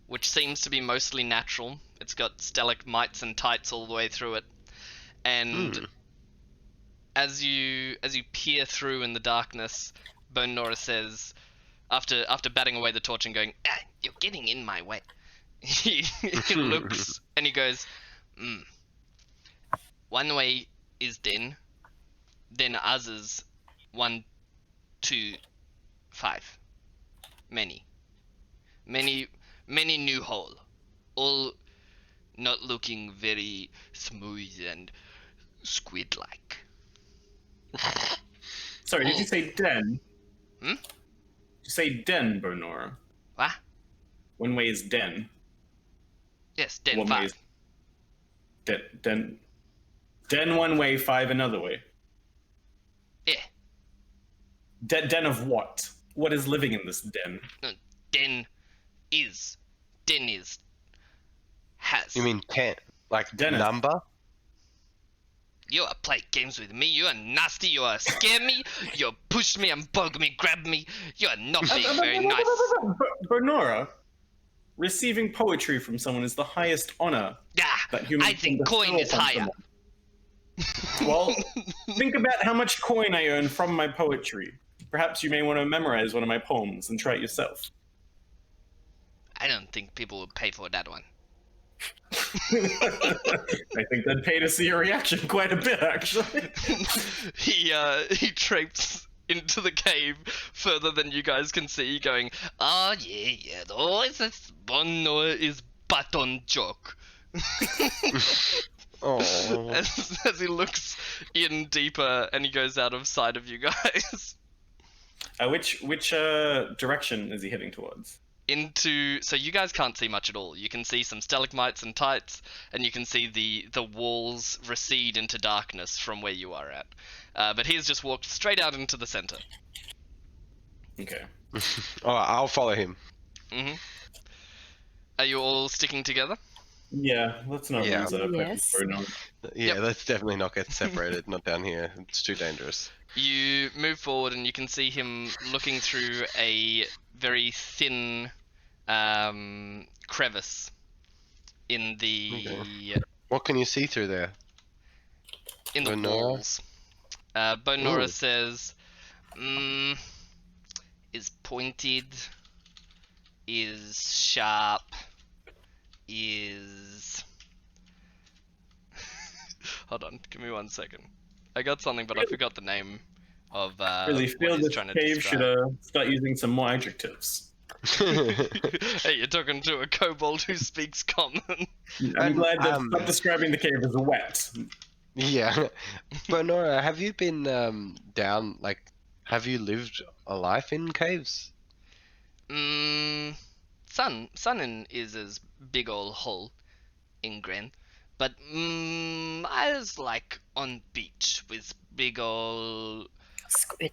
which seems to be mostly natural. It's got stalagmites and tights all the way through it, and as you peer through in the darkness, Bonora says, after batting away the torch and going, "You're getting in my way," he looks and he goes, "One way is then others 1, 2, 5. Many new hole, all not looking very smooth and squid-like." Sorry, did you say den? Hmm? Did you say den, Bernora? What? One way is den. Yes, den One way 5. is den one way, 5 another way. Yeah. Den of what? What is living in this den? No, den is. Has. You mean 10? Like Dennis. number? You are play games with me. You are nasty. You are scare me. You push me and bug me, grab me. You are not being very nice. Bernora, receiving poetry from someone is the highest honor that humans I can think bestow coin is upon higher. someone. Well, think about how much coin I earn from my poetry. Perhaps you may want to memorize one of my poems and try it yourself. I don't think people will pay for that one. I think that'd pay to see your reaction quite a bit, actually. He traipses into the cave further than you guys can see, going, yeah, oh, this one is button joke. Oh. As he looks in deeper and he goes out of sight of you guys. Which direction is he heading towards? So you guys can't see much at all. You can see some stalagmites and tights, and you can see the walls recede into darkness from where you are at. But he's just walked straight out into the center. Okay. Alright, I'll follow him. Are you all sticking together? Yeah, let's not Yeah. lose up. Yes. Yeah, Yep. let's definitely not get separated. Not down here. It's too dangerous. You move forward and you can see him looking through a very thin crevice in the What can you see through there? Bonora? walls. Bonora Ooh. says, is pointed, is sharp, is... Hold on, give me 1 second. I got something, but I forgot the name of Really what feel he's this trying to cave describe. should start using some more adjectives. Hey, you're talking to a kobold who speaks common. I'm glad that um, stop describing the cave as wet. Yeah. Bonora, have you been down, like, have you lived a life in caves? Sun is as big ol' hole in Gren, but I was like on beach with big ol'. Squid.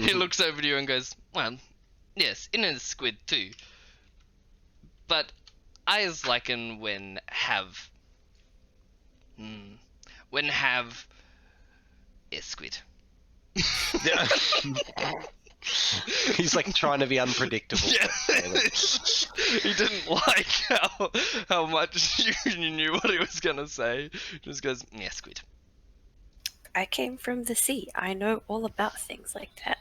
He looks over to you and goes, well, yes, in a squid too. But I is liken when have a squid. He's like trying to be unpredictable. Yeah. He didn't like how much you knew what he was gonna say. He just goes, yeah, squid. I came from the sea. I know all about things like that.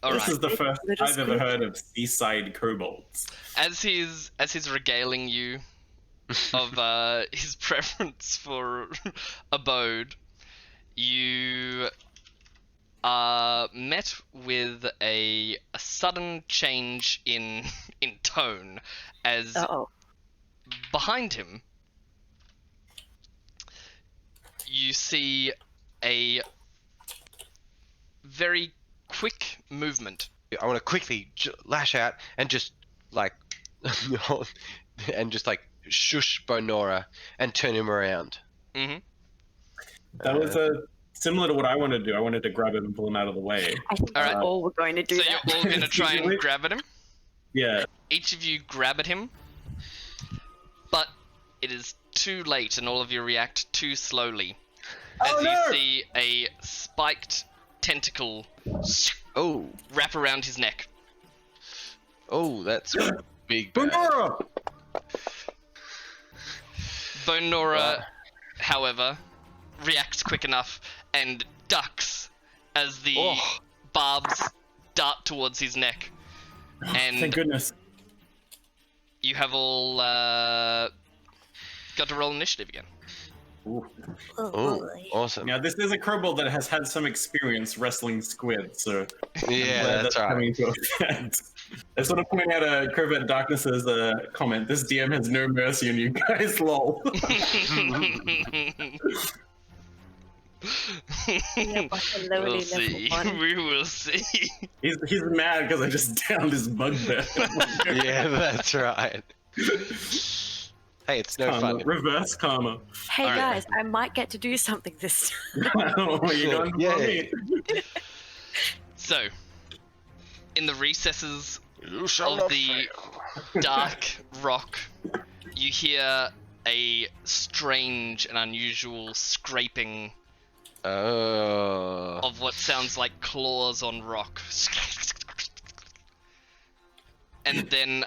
All This right. is the first Little I've ever squid. heard of seaside kobolds. As he's regaling you of his preference for abode, you are met with a sudden change in tone as Uh-oh. behind him you see a very quick movement. I want to quickly lash out and just like, and just like shush Bonora and turn him around. Mm-hmm. That was similar to what I wanted to do. I wanted to grab him and pull him out of the way. I think All right. that's all we're going to do. So that. you're all gonna try and Really? grab at him. Yeah. Each of you grab at him, but it is too late, and all of you react too slowly. As Oh, no! you see a spiked tentacle Oh, wrap around his neck. oh, that's big. Bad. Bonora! Bonora, however, reacts quick enough and ducks as the Oh. barbs dart towards his neck. And Thank goodness. you have all got to roll initiative again. Ooh. Oh, boy. awesome. Now, this is a kobold that has had some experience wrestling squid, so Yeah, glad that's right. coming into effect. I just want to point out Curvet Darkness's comment. This DM has no mercy on you guys, lol. Yeah, but a lowly We'll level see. one. We will see. He's mad because I just downed his bugbear. Yeah, that's right. Hey, it's no Karma. fun. Reverse karma. Hey Alright. guys, I might get to do something this time. You're going to Yeah. me. So, in the recesses You shall of not the fail. dark rock, you hear a strange and unusual scraping Oh. of what sounds like claws on rock. And then,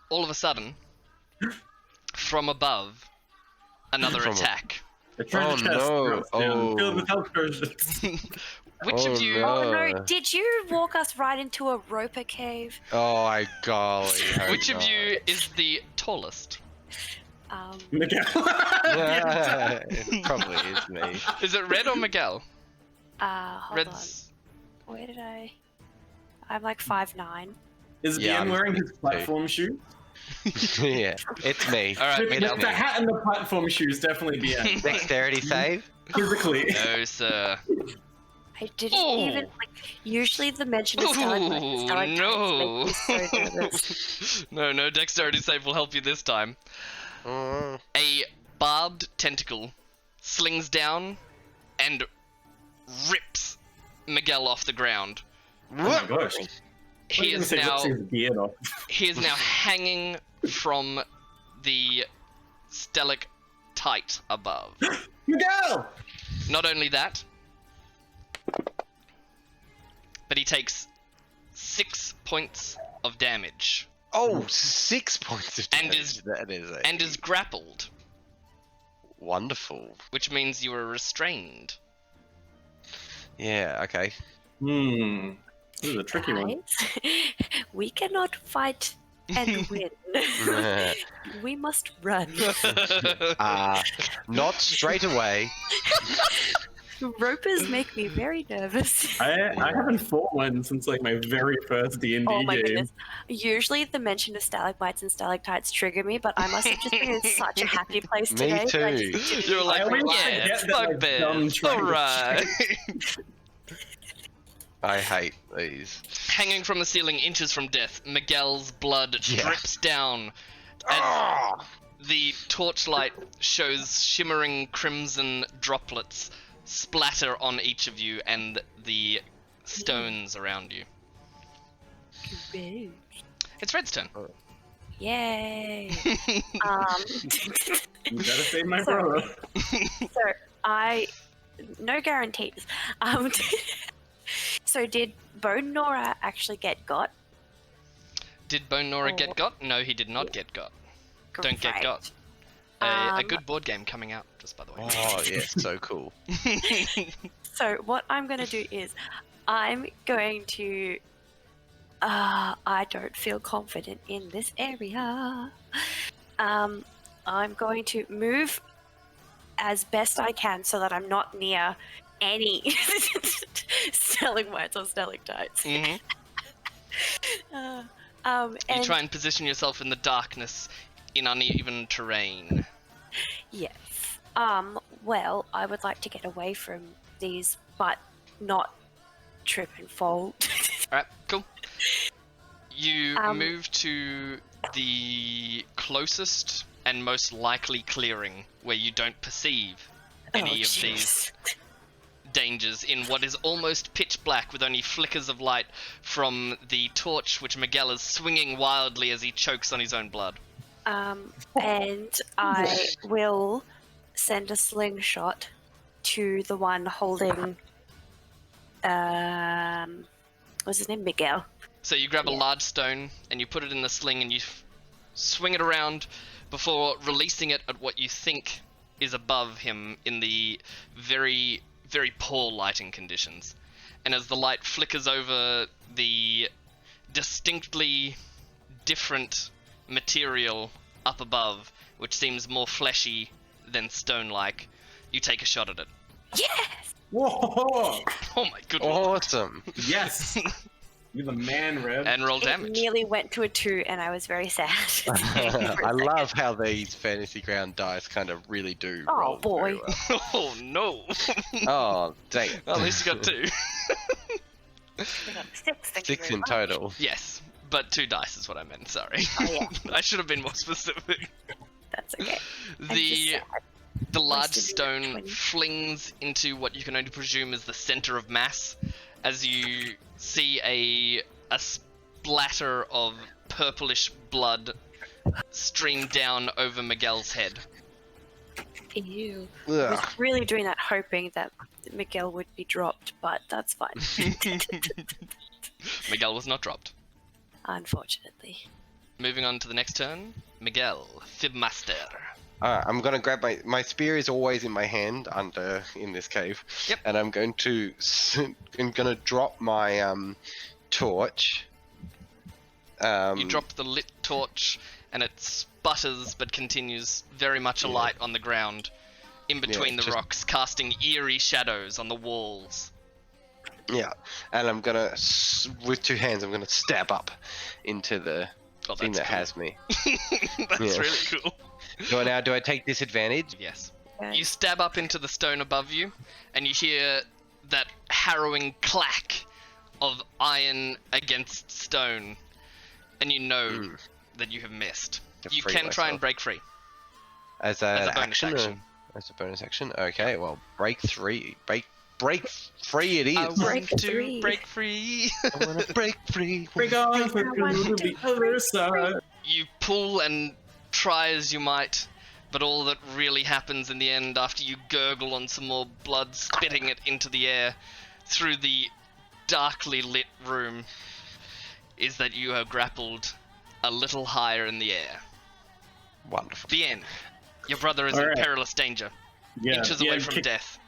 all of a sudden, from above, another From attack A treasure Oh, chest no. drops down, Oh. filled with health potions. Which of you? no. Oh no, did you walk us right into a roper cave? Oh, I golly. hope Which of not. you is the tallest? Miguel. Yeah, it probably is me. Is it Red or Miguel? Hold Red's. on. Where did I? I'm like 5'9". Is Yeah, Ian I'm wearing his too. platform shoes? Yeah, it's me. All right, The, Miguel. the hat and the platform shoes definitely Ian. Dexterity save? Physically. No, sir. I didn't Oh. even like. Usually the mention of stalagmites and Ooh, stalactites no. make me so nervous. No dexterity save will help you this time. Mm. A barbed tentacle slings down and rips Miguel off the ground. Oh my gosh. He I was is gonna say, now rips his beard off. he is now hanging from the stalactite above. Miguel! Not only that, but he takes 6 points of damage Oh, 6 points of And damage. is- That is a and is grappled, wonderful. which means you are restrained. Yeah, okay. This is a tricky one. Guys, we cannot fight and win. We must run. Not straight away. Ropers make me very nervous. I haven't fought one since like my very first D&D Oh my game. goodness. Usually the mention of stalagmites and stalactites trigger me, but I must have just been in such a happy place Me today. that I too. just didn't You're like, I always yeah, forget that, like, bugbears, dumb trying to alright. I hate these. Hanging from the ceiling inches from death, Miguel's blood Yeah. drips down as the torchlight shows shimmering crimson droplets splatter on each of you and the stones around you. Boo. It's Red's turn. Yay. You gotta save my So- brother. So no guarantees. So did Bone Nora actually get got? Did Bone Nora Oh. get got? No, he did not get got. Don't get Great. got. A Um, good board game coming out, just by the way. Oh, yeah, so cool. So what I'm going to do is I'm going to I don't feel confident in this area. I'm going to move as best I can so that I'm not near any stalagmites or stalactites. Mhm. You And try and position yourself in the darkness in uneven terrain. yes. Well, I would like to get away from these, but not trip and fall. Alright, cool. You Um, move to the closest and most likely clearing where you don't perceive any of these dangers in what is almost pitch black with only flickers of light from the torch which Miguel is swinging wildly as he chokes on his own blood. And I will send a slingshot to the one holding. What's his name? Miguel. So you grab a Yeah. large stone and you put it in the sling and you swing it around before releasing it at what you think is above him in the very, very poor lighting conditions. And as the light flickers over the distinctly different material up above, which seems more fleshy than stone-like, you take a shot at it. Yes. Whoa! Oh my good lord. Awesome. Yes! You're the man, Red. And roll It damage. nearly went to a 2, and I was very sad. For a I second. love how these fantasy ground dice kind of really do. Oh, roll very boy. well. Oh no. Oh, dang. Well, at least you got 2. I got 6. Thank you 6 very in much. total. Yes, but 2 dice is what I meant, sorry. Oh, yeah. I should have been more specific. That's okay. I'm just The sad. the large Must have been stone 20. flings into what you can only presume is the center of mass as you see a splatter of purplish blood stream down over Miguel's head. Ew. I Ugh. was really doing that hoping that Miguel would be dropped, but that's fine. Miguel was not dropped. Unfortunately. Moving on to the next turn, Miguel, Fibmaster. I'm gonna grab my spear is always in my hand in this cave. Yep. And I'm going to drop my torch. You drop the lit torch, and it sputters but continues very much alight on the ground, in between the rocks, casting eerie shadows on the walls. Yeah, and I'm gonna with 2 hands. I'm gonna stab up into the thing that has me. That's really cool. Do I take disadvantage? Yes. Okay. You stab up into the stone above you, and you hear that harrowing clack of iron against stone, and you know that you have missed. You free can try and myself. break free. As a an bonus action. As a bonus action. Okay, well, break free it is. I want Break to free. break free. I wanna break free. Break on to the other side. You pull and try as you might, but all that really happens in the end, after you gurgle on some more blood, spitting it into the air through the darkly lit room, is that you have grappled a little higher in the air. Wonderful. The end. Your brother is in Alright. perilous danger, inches away from death.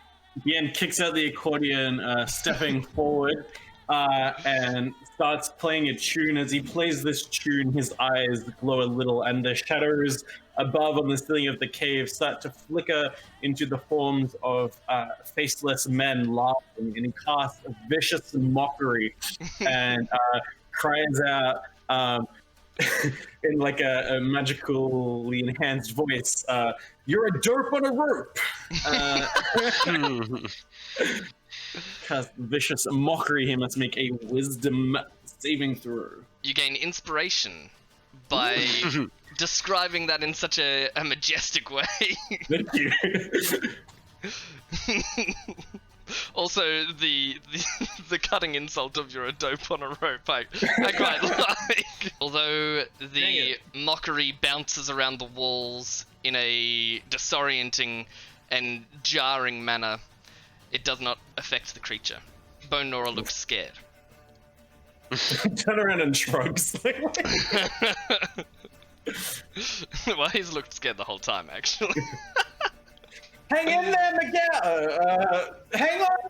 Bien kicks out the accordion, stepping forward, and starts playing a tune. As he plays this tune, his eyes glow a little, and the shadows above on the ceiling of the cave start to flicker into the forms of faceless men laughing, and he casts a vicious mockery and cries out in like a magically enhanced voice, "You're a derp on a rope!" Cast vicious mockery. He must make a wisdom saving throw. You gain inspiration by describing that in such a majestic way. Thank you. Also, the cutting insult of "you're a dope on a rope," I quite like. Although the mockery bounces around the walls in a disorienting and jarring manner, it does not affect the creature. Bone Nora looks scared. Turn around and shrugs. Well, he's looked scared the whole time, actually. Hang in there, Miguel. Hang on.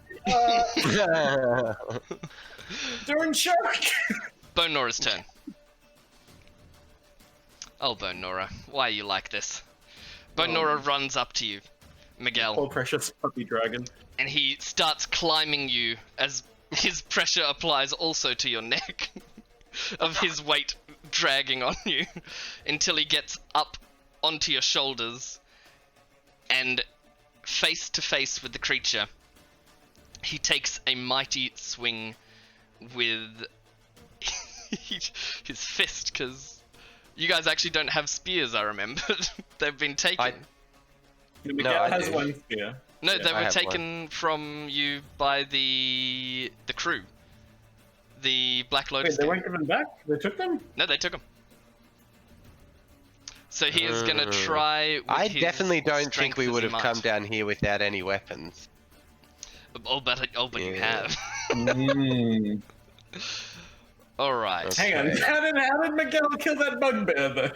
Doing shark. Bone Nora's turn. Oh, Bone Nora, why are you like this? Bone Nora runs up to you, Miguel, Poor precious puppy dragon. and he starts climbing you as his pressure applies also to your neck of his weight dragging on you until he gets up onto your shoulders, and face to face with the creature, he takes a mighty swing with his fist, because you guys actually don't have spears, I remembered. They've been taken. Miguel I has do. one spear. No, Yeah, they I were have taken from you by the crew. The Black Lotus. Wait, they gang. weren't given back? They took them? No, they took them. So he is gonna try. With I his definitely don't think strength we as would he have come might. down here without any weapons. Oh, but you Yeah. have. Mm. All right. Okay. Hang on. How did Miguel kill that bugbear then?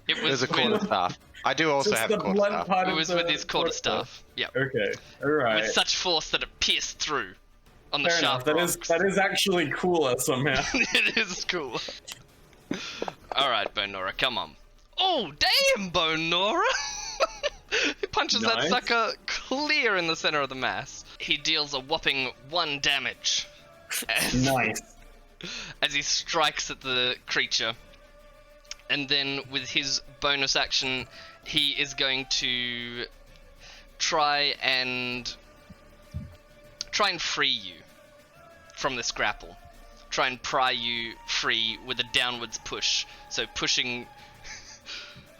It There's was a quarterstaff. I do also Just have the a blunt quarterstaff. part it of was the with his quarterstaff. Yeah. Okay. Alright. With such force that it pierced through on the Fair enough. sharp That is rocks. that is actually cooler somehow. It is cool. All right, Bone Nora, come on. Oh, damn, Bone Nora! He punches that Nice. sucker clear in the center of the mass. He deals a whopping 1 damage Nice. as he strikes at the creature. And then with his bonus action, he is going to try and free you from this grapple. Try and pry you free with a downwards push. So pushing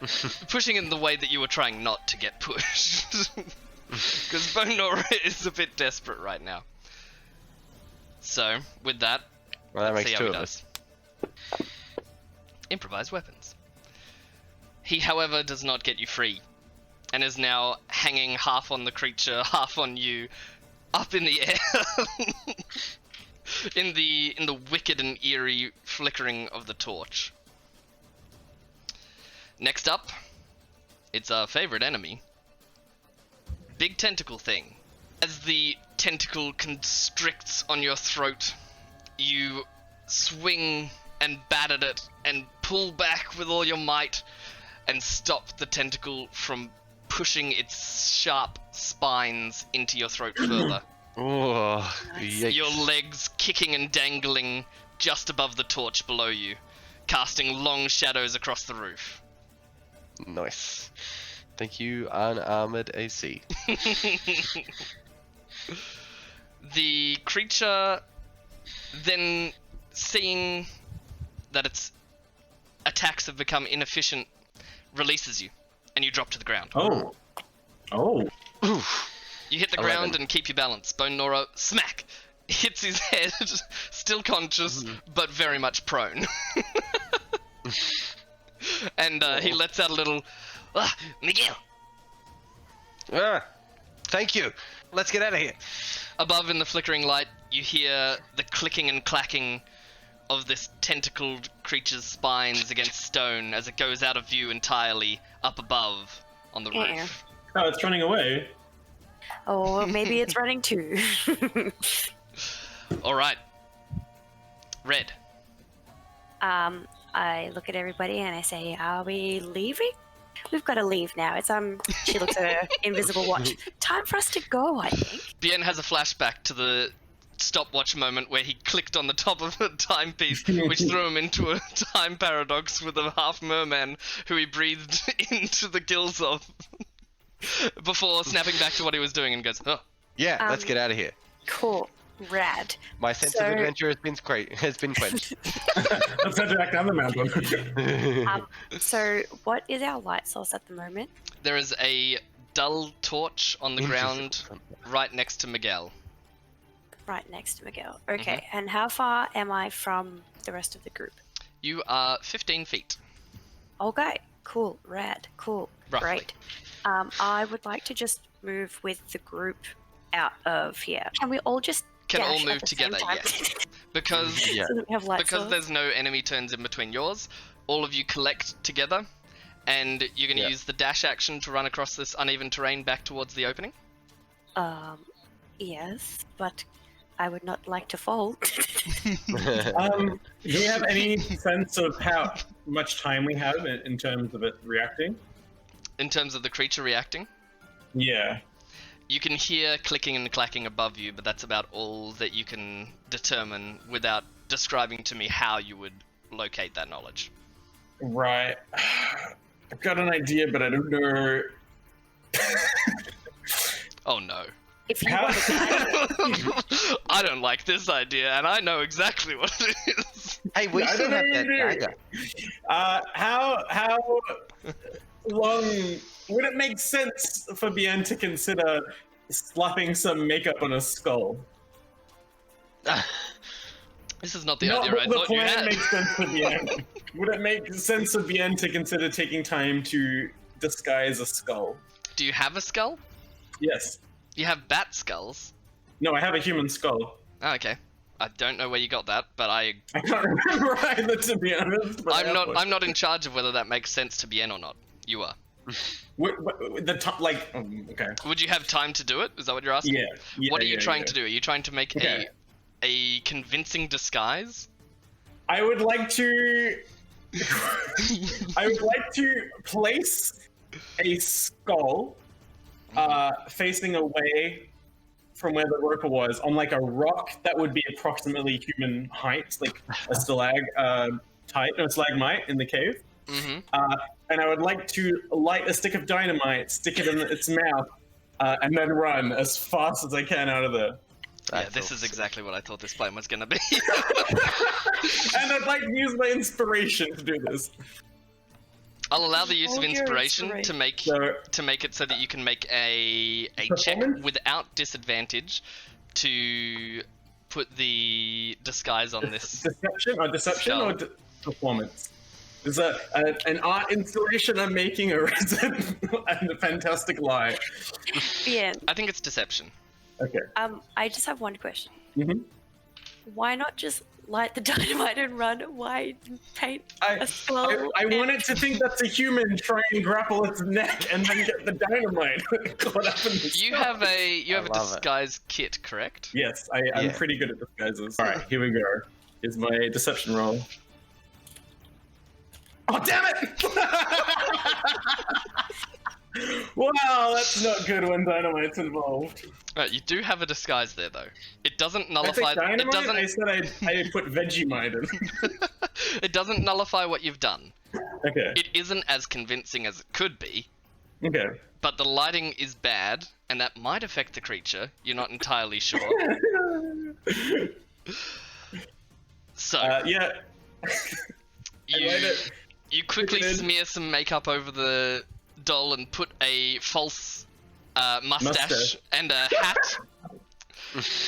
in the way that you were trying not to get pushed. Because Bone Nora is a bit desperate right now. So, with that, Well, that let's makes see how 2 he of does. us. Improvised weapons. He, however, does not get you free, and is now hanging half on the creature, half on you, up in the air, in the wicked and eerie flickering of the torch. Next up It's our favorite enemy. Big tentacle thing. As the tentacle constricts on your throat, you swing and bat at it and pull back with all your might and stop the tentacle from pushing its sharp spines into your throat further. Oh, yikes. Your legs kicking and dangling just above the torch below you, casting long shadows across the roof. Nice. Thank you, unarmored AC. The creature, then seeing that its attacks have become inefficient, releases you, and you drop to the ground. Oh. Oof. You hit the 11. ground and keep your balance. Bone Nora, smack! Hits his head, still conscious, but very much prone. And he lets out a little, Miguel! Ah, thank you. Let's get out of here. Above in the flickering light, you hear the clicking and clacking of this tentacled creature's spines against stone as it goes out of view entirely up above on the Yeah. roof. Oh, it's running away. Or maybe it's running too. Alright. Red. I look at everybody and I say, "Are we leaving? We've got to leave now." It's She looks at her invisible watch. Time for us to go, I think. Bien has a flashback to the stopwatch moment where he clicked on the top of a timepiece, which threw him into a time paradox with a half merman who he breathed into the gills of before snapping back to what he was doing and goes, oh. Yeah, let's get out of here. Cool. Rad. My sense of adventure has been quenched. Let's head back down the mountain. So what is our light source at the moment? There is a dull torch on the ground right next to Miguel. Right next to Miguel. Okay, and how far am I from the rest of the group? You are 15 feet. Okay, cool, rad, cool, Roughly. great. I would like to just move with the group out of here. Can we all just Can all dash move at the together, same time? yes. Because Yeah. So that we have light because source? there's no enemy turns in between yours, all of you collect together, and you're going to Yeah. use the dash action to run across this uneven terrain back towards the opening. Yes, but I would not like to fall. Do we have any sense of how much time we have in terms of it reacting? In terms of the creature reacting, Yeah. you can hear clicking and clacking above you, but that's about all that you can determine without describing to me how you would locate that knowledge. Right. I've got an idea, but I don't know. Oh no. If you How- want to I don't like this idea, and I know exactly what it is. Hey, we I still don't have know that either. dagger. How long would it make sense for Bien to consider slapping some makeup on a skull? This is not the Not idea I that the thought you plan had. makes sense for Bien. Would it make sense for Bien to consider taking time to disguise a skull? Do you have a skull? Yes. You have bat skulls. No, I have a human skull. Oh, okay. I don't know where you got that, but I can't remember either, to be honest. But I have one. I'm not in charge of whether that makes sense to Bien or not. You are. The top, like, okay. Would you have time to do it? Is that what you're asking? Yeah. What are you trying to do? Are you trying to make Okay. a convincing disguise? I would like to. I would like to place a skull facing away from where the roper was on like a rock that would be approximately human height, like a stalagmite in the cave. Mm-hmm. And I would like to light a stick of dynamite, stick it in its mouth, and then run as fast as I can out of there. Yeah, this is exactly what I thought this plan was going to be. And I'd like to use my inspiration to do this. I'll allow the use of Hold your inspiration to make So, it so that you can make a check Performance? without disadvantage to put the disguise on this. deception skull. or performance? Is an art installation I'm making, or is it a fantastic lie? Bien. I think it's deception. Okay. I just have one question. Mhm. Why not just light the dynamite and run? Why paint a skull? I wanted to think that's a human trying to grapple its neck and then get the dynamite caught up in the You sky. have a love it. disguise kit, correct? Yes, I'm Yeah. pretty good at disguises. All right, here we go. Here's my deception roll. Oh, damn it! Wow, that's not good when dynamite's involved. Right, you do have a disguise there, though. It doesn't I said nullify. dynamite? It doesn't. I said I put Vegemite in. It doesn't nullify what you've done. Okay. It isn't as convincing as it could be, Okay. but the lighting is bad, and that might affect the creature. You're not entirely sure. So Yeah. you light it. you quickly Put it in. smear some makeup over the doll and put a false mustache and a hat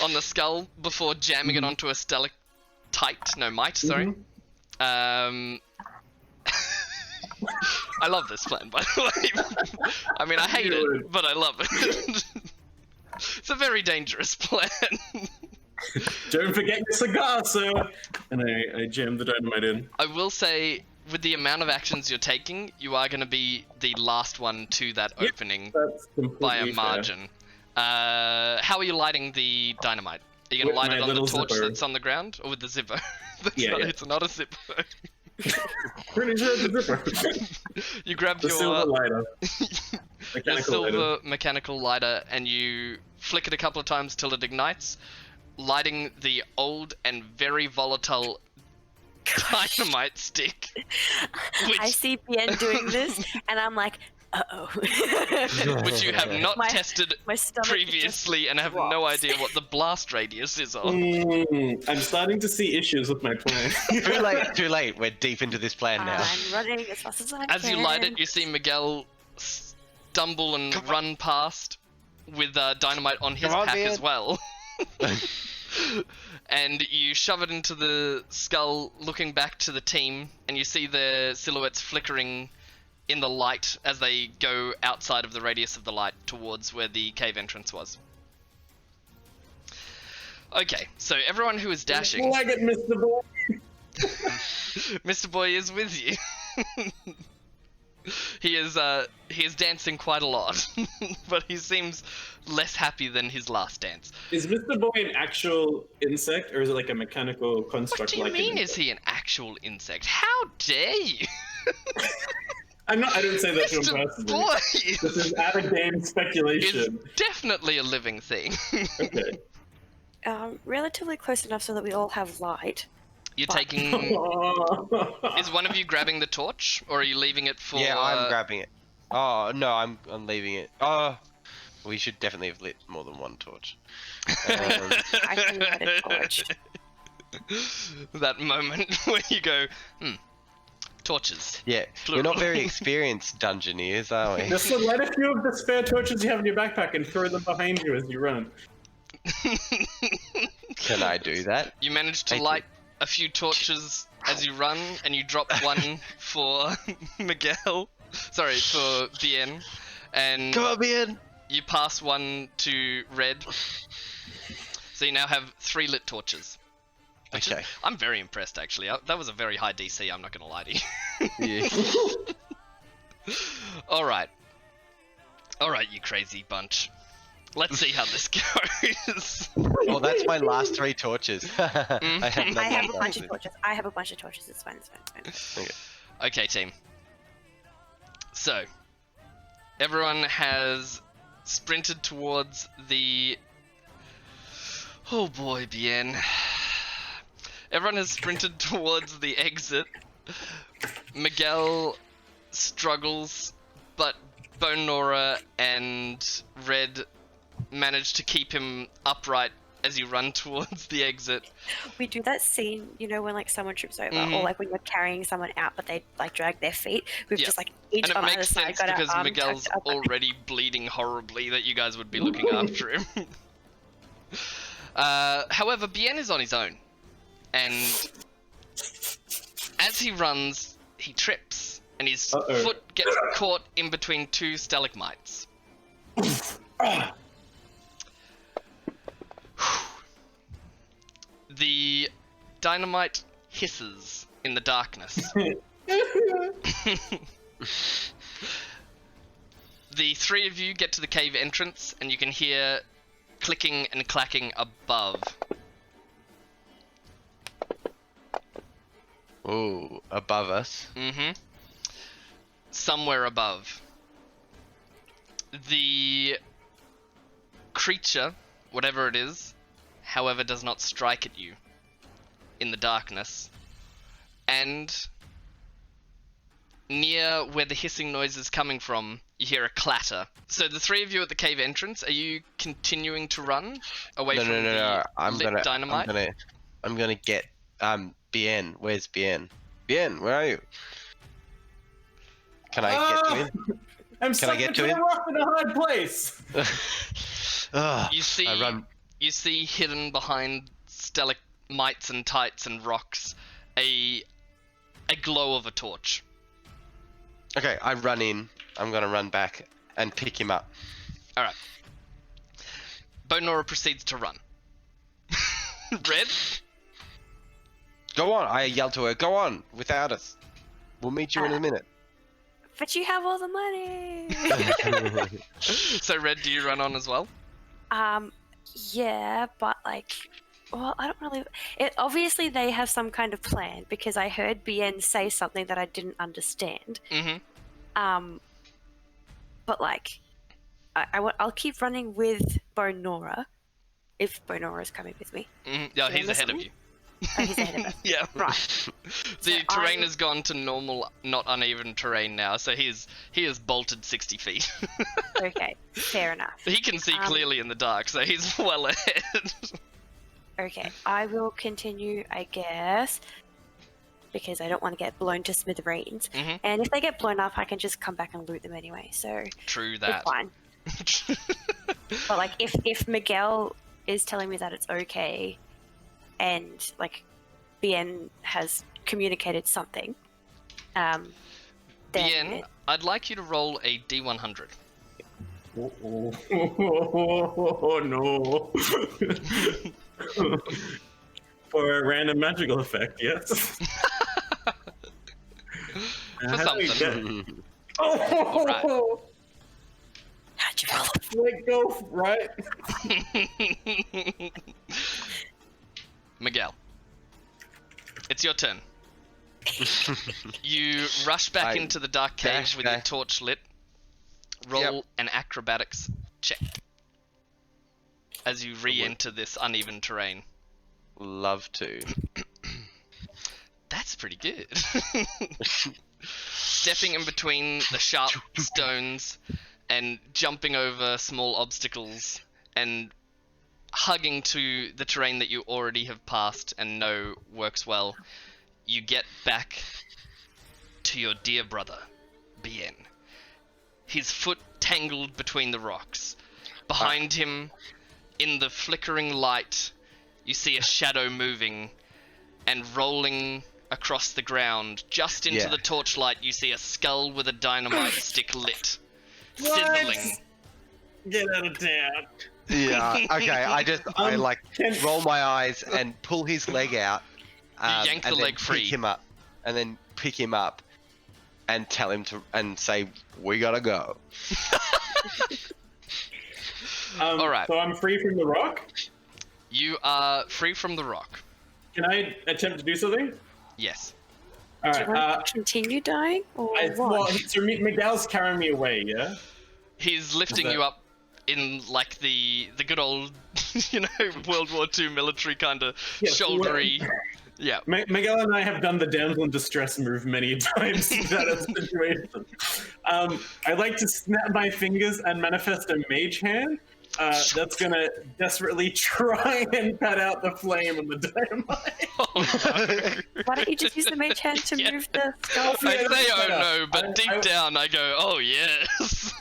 on the skull before jamming it onto a mite. Sorry. I love this plan, by the way. I mean, I hate it, but I love it. It's a very dangerous plan. Don't forget your cigar, sir. And I jammed the dynamite in. I will say, with the amount of actions you're taking, you are going to be the last one to that Yep. opening That's completely by a fair. margin. How are you lighting the dynamite? Are you going to With light it my on the little torch zipper. that's on the ground, or with the zipper? Yeah. It's not a zipper. Pretty sure it's a zipper. You grab The your silver lighter. your Mechanical silver lighter. mechanical lighter and you flick it a couple of times till it ignites, lighting the old and very volatile dynamite stick. I see Bien doing this, and I'm like, uh-oh. Which you have not My- tested My stomach previously and have no drops. idea what the blast radius is on. I'm starting to see issues with my plan. Too late. We're deep into this plan now. I'm running as fast as I As can. you light it, you see Miguel stumble and run past with dynamite on his Come on, pack man. as well. And you shove it into the skull, looking back to the team, and you see their silhouettes flickering in the light as they go outside of the radius of the light towards where the cave entrance was. Okay, so everyone who is dashing, Flag it, Mr. Boy. Mr. Boy is with you. He is dancing quite a lot, but he seems less happy than his last dance. Is Mr. Boy an actual insect, or is it like a mechanical What construct? do you like mean? an Is he an actual insect? How dare you, I'm not. I didn't say that to him Mr. personally. Boy? This is out of game Is speculation. definitely a living thing. Okay. Relatively close enough so that we all have light. You're But- taking. Is one of you grabbing the torch, or are you leaving it for? Yeah, I'm grabbing it. Oh no, I'm leaving it. Oh, we should definitely have lit more than one torch. I can light a torch. That moment where you go, torches. Yeah, we're not very experienced dungeoneers, are we? Just light a few of the spare torches you have in your backpack and throw them behind you as you run. Can I do that? You manage to Thank light a few torches as you run, and you drop one for Miguel. Sorry, for Bien. And Come on, man. you pass one to Red. So you now have 3 lit torches. Which is- Okay. I'm very impressed, actually. That was a very high DC, I'm not going to lie to you. Yeah. Alright. Alright, you crazy bunch. Let's see how this goes. Well, that's my last 3 torches. I have none I have a left. bunch of torches. It's fine. It's fine. Okay, team. So, everyone has sprinted towards the... Oh boy, Bien. Everyone has sprinted towards the exit. Miguel struggles, but Bone Nora and Red manage to keep him upright as you run towards the exit. We do that scene, you know, when like someone trips over, Mhm. or like when you're carrying someone out, but they like drag their feet. We've Yeah. just like each And it on either makes side sense got our because arm Miguel's tucked up. already bleeding horribly that you guys would be looking after him. However, Bien is on his own. And as he runs, he trips. And his Uh-oh. foot gets caught in between 2 stalagmites. The dynamite hisses in the darkness. The three of you get to the cave entrance, and you can hear clicking and clacking above. Ooh, above us. Mm-hmm. Somewhere above. The creature, whatever it is, however, does not strike at you in the darkness. And near where the hissing noise is coming from, you hear a clatter. So the three of you at the cave entrance, are you continuing to run away from the lit dynamite? I'm gonna get Bien. Where's Bien? Bien, where are you? Can I get to him? I'm stuck between a rock and a hard place. You see hidden behind stalagmites and tights and rocks a glow of a torch. Okay, I run in. I'm gonna run back and pick him up. All right. Bonora proceeds to run. Red? Go on! I yell to her. Go on, without us. We'll meet you in a minute. But you have all the money. So Red, do you run on as well? Yeah, but like, well, I don't really. Obviously, they have some kind of plan because I heard Bien say something that I didn't understand. Mm-hmm. But like, I'll keep running with Bonora if Bonora is coming with me. Mm-hmm. Yeah, he's ahead of you. Oh, he's ahead of us. Yeah. Right. The terrain has gone to normal, not uneven terrain now, so he is bolted 60 feet. Okay, fair enough. He can see clearly in the dark, so he's well ahead. Okay, I will continue, I guess, because I don't want to get blown to smithereens. Mm-hmm. And if they get blown up, I can just come back and loot them anyway, so True that. it's fine. But like, if Miguel is telling me that it's okay, and like Bien has communicated something, then Bien, I'd like you to roll a D100. Oh no. For a random magical effect, yes. For something. Oh! Alright. how'd you roll? Let go, right? Miguel, it's your turn. You rush back into the dark cave with your torch lit. Roll an acrobatics check as you re-enter this uneven terrain. Love to. That's pretty good. Stepping in between the sharp stones and jumping over small obstacles and hugging to the terrain that you already have passed and know works well, you get back to your dear brother, Bien. His foot tangled between the rocks. Behind him, in the flickering light, you see a shadow moving and rolling across the ground. Just into the torchlight, you see a skull with a dynamite stick lit, sizzling. Get out of town. Yeah. Okay. I like roll my eyes and pull his leg out. Yank the leg free. Pick him up, and then pick him up, and tell him to and say, "We gotta go." All right. So I'm free from the rock? You are free from the rock. Can I attempt to do something? Yes. All Do you want right. to continue dying, or what? Well, so Miguel's carrying me away, yeah? He's lifting you up in like the good old, World War II military kind of shouldery. Yeah. Miguel and I have done the damsel in distress move many times in that situation. I'd like to snap my fingers and manifest a mage hand. That's gonna desperately try and cut out the flame and the dynamite. Why don't you just use the mage hand to move the skull? I say oh no, but deep down I go, oh yes.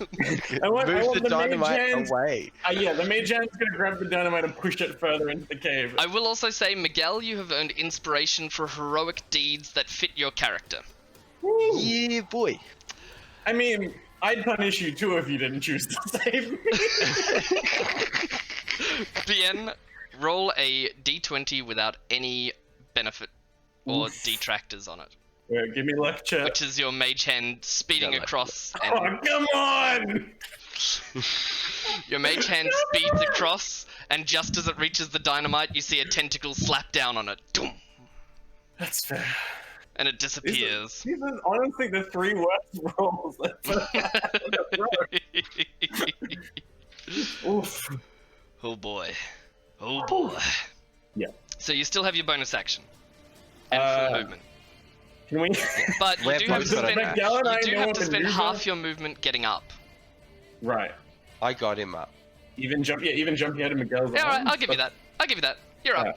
I want Move the dynamite mage hand, away. the mage hand's gonna grab the dynamite and push it further into the cave. I will also say, Miguel, you have earned inspiration for heroic deeds that fit your character. Woo. Yeah, boy. I mean, I'd punish you too if you didn't choose to save me. Bien, roll a d20 without any benefit or Oof. detractors on it, Yeah, give me lecture. which is your mage hand speeding Yeah, across. Oh, And come on! your mage hand speeds across, and just as it reaches the dynamite, you see a tentacle slap down on it. Doom, That's fair. and it disappears. These are honestly the 3 worst rolls. Oof. Oh boy. Oh boy. Yeah. So you still have your bonus action and full movement. Can we? But you We're do have to both gonna spend, dash. Miguel and I you do know have what to to spend do, half your movement getting up. Right. I got him up. Even jumping out of Miguel's Yeah, alright, arms? I'll give you that. I'll give you that. You're up. Yeah.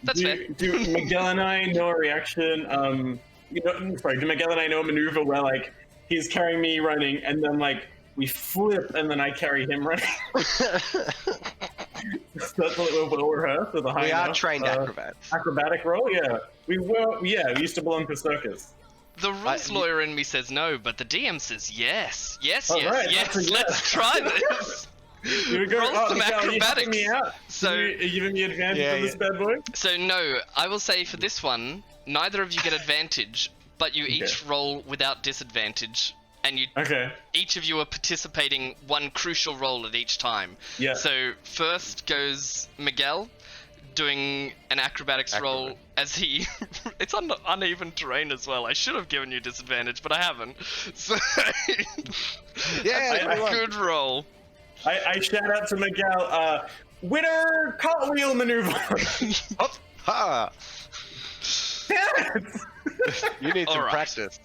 That's fair. Do Miguel and I know a reaction? Do Miguel and I know a maneuver where like he's carrying me running, and then like we flip, and then I carry him running? That's what we're rehearsed with a high We are enough, trained acrobats. acrobatic roll. Yeah, we were. Yeah, we used to belong to circus. The rules lawyer in me says no, but the DM says yes. Yes, Oh, yes, right, yes. that's a Let's yes. try this. We go, Roll some Miguel, are you helping acrobatics. me out? So- are you giving me advantage Yeah, on this bad boy? So no, I will say for this one, neither of you get advantage, but you each roll without disadvantage, and you Okay. each of you are participating one crucial roll at each time. Yeah. So first goes Miguel, doing an acrobatics roll as he... it's on uneven terrain as well. I should have given you disadvantage, but I haven't. So Yeah, that's a I- good roll. I shout out to Miguel. Winner cartwheel maneuver. Hop, ha! Damn it! You need some Alright. practice.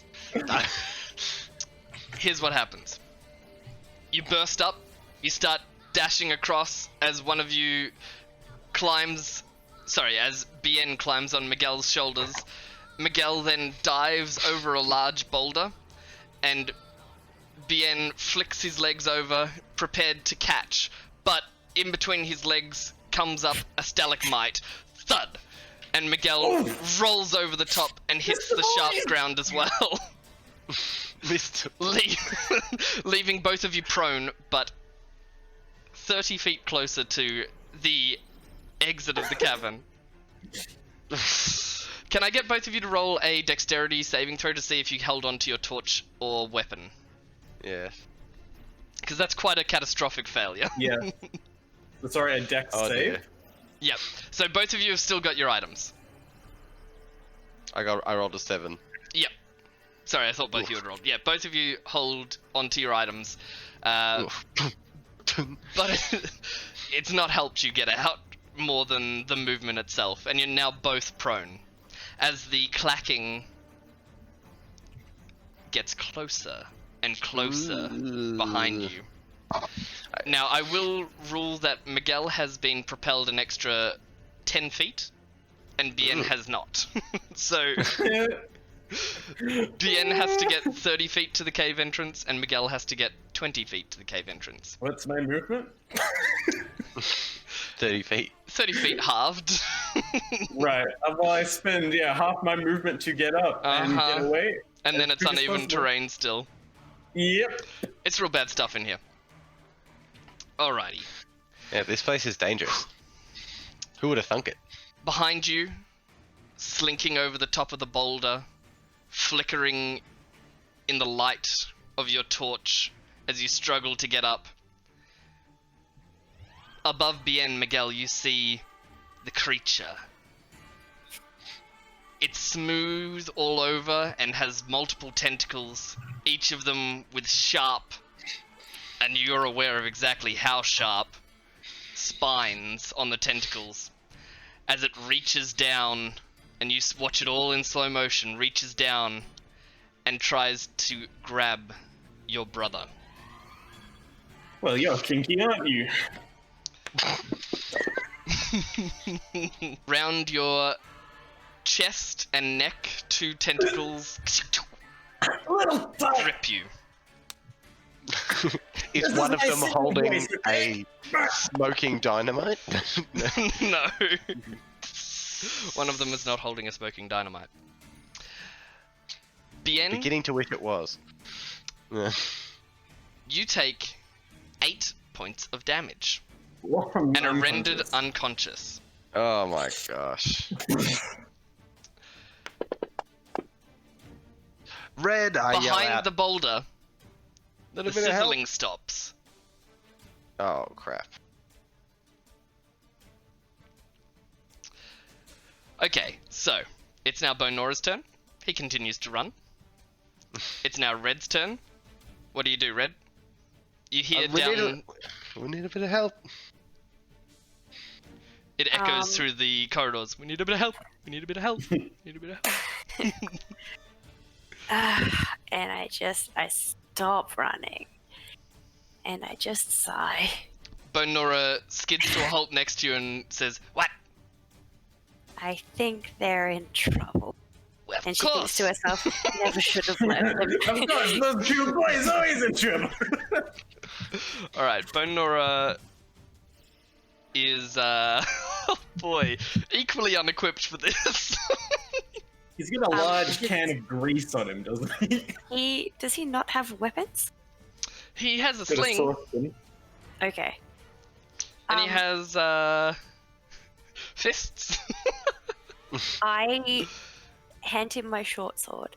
Here's what happens. You burst up, you start dashing across as one of you climbs... Sorry, as Bien climbs on Miguel's shoulders. Miguel then dives over a large boulder, and Bien flicks his legs over, prepared to catch, but in between his legs comes up a stalagmite. Thud! And Miguel rolls over the top and hits the sharp ground as well. Missed. Leaving both of you prone, but 30 feet closer to the exit of the cavern. Can I get both of you to roll a dexterity saving throw to see if you held on to your torch or weapon? Yeah. Because that's quite a catastrophic failure. Yeah. Sorry, a dex Oh, save. dear. Yep. So both of you have still got your items. I rolled a 7. Yep. Sorry, I thought both of you had rolled. Yeah, both of you hold onto your items. But it's not helped you get out more than the movement itself, and you're now both prone. As the clacking gets closer and closer behind you. Now, I will rule that Miguel has been propelled an extra 10 feet, and Bien has not. So, Bien has to get 30 feet to the cave entrance, and Miguel has to get 20 feet to the cave entrance. What's my movement? 30 feet. 30 feet halved. Right. Well, I spend half my movement to get up and Uh-huh. get away. And then As it's quick as uneven possible. terrain still. Yep. It's real bad stuff in here. Alrighty. Yeah, this place is dangerous. Who would have thunk it? Behind you, slinking over the top of the boulder, flickering in the light of your torch as you struggle to get up. Above Bien, Miguel, you see the creature. It's smooth all over and has multiple tentacles, each of them with sharp, and you're aware of exactly how sharp, spines on the tentacles. As it reaches down, and you watch it all in slow motion, reaches down and tries to grab your brother. Well, you're kinky, aren't you? Round your chest and neck, two tentacles Little fuck. grip you. Is This one is of my them second holding voice, okay? a smoking dynamite? No. One of them is not holding a smoking dynamite. Bien, Beginning to wish it was. Yeah. you take 8 points of damage Well, I'm and are rendered unconscious. unconscious. Oh my gosh. Red, I yell Behind out. the boulder, the Little bit of help. sizzling stops. Oh, crap. Okay, so it's now Bone Nora's turn. He continues to run. It's now Red's turn. What do, Red? You hear we down. need a bit of help. It echoes through the corridors. We need a bit of help. We need a bit of help. We need a bit of help. And I stop running. And I just sigh. Bone Nora skids to a halt next to you and says, "What?" I think they're in trouble. Well, of And she course. thinks to herself, never should have left them. Of course, those two boys always in trouble. All right, Bone Nora is, oh boy, equally unequipped for this. He's got a large can of grease on him, doesn't he? Does he not have weapons? He has a Got a sling, saucepan. Okay. and he has, fists. I hand him my short sword.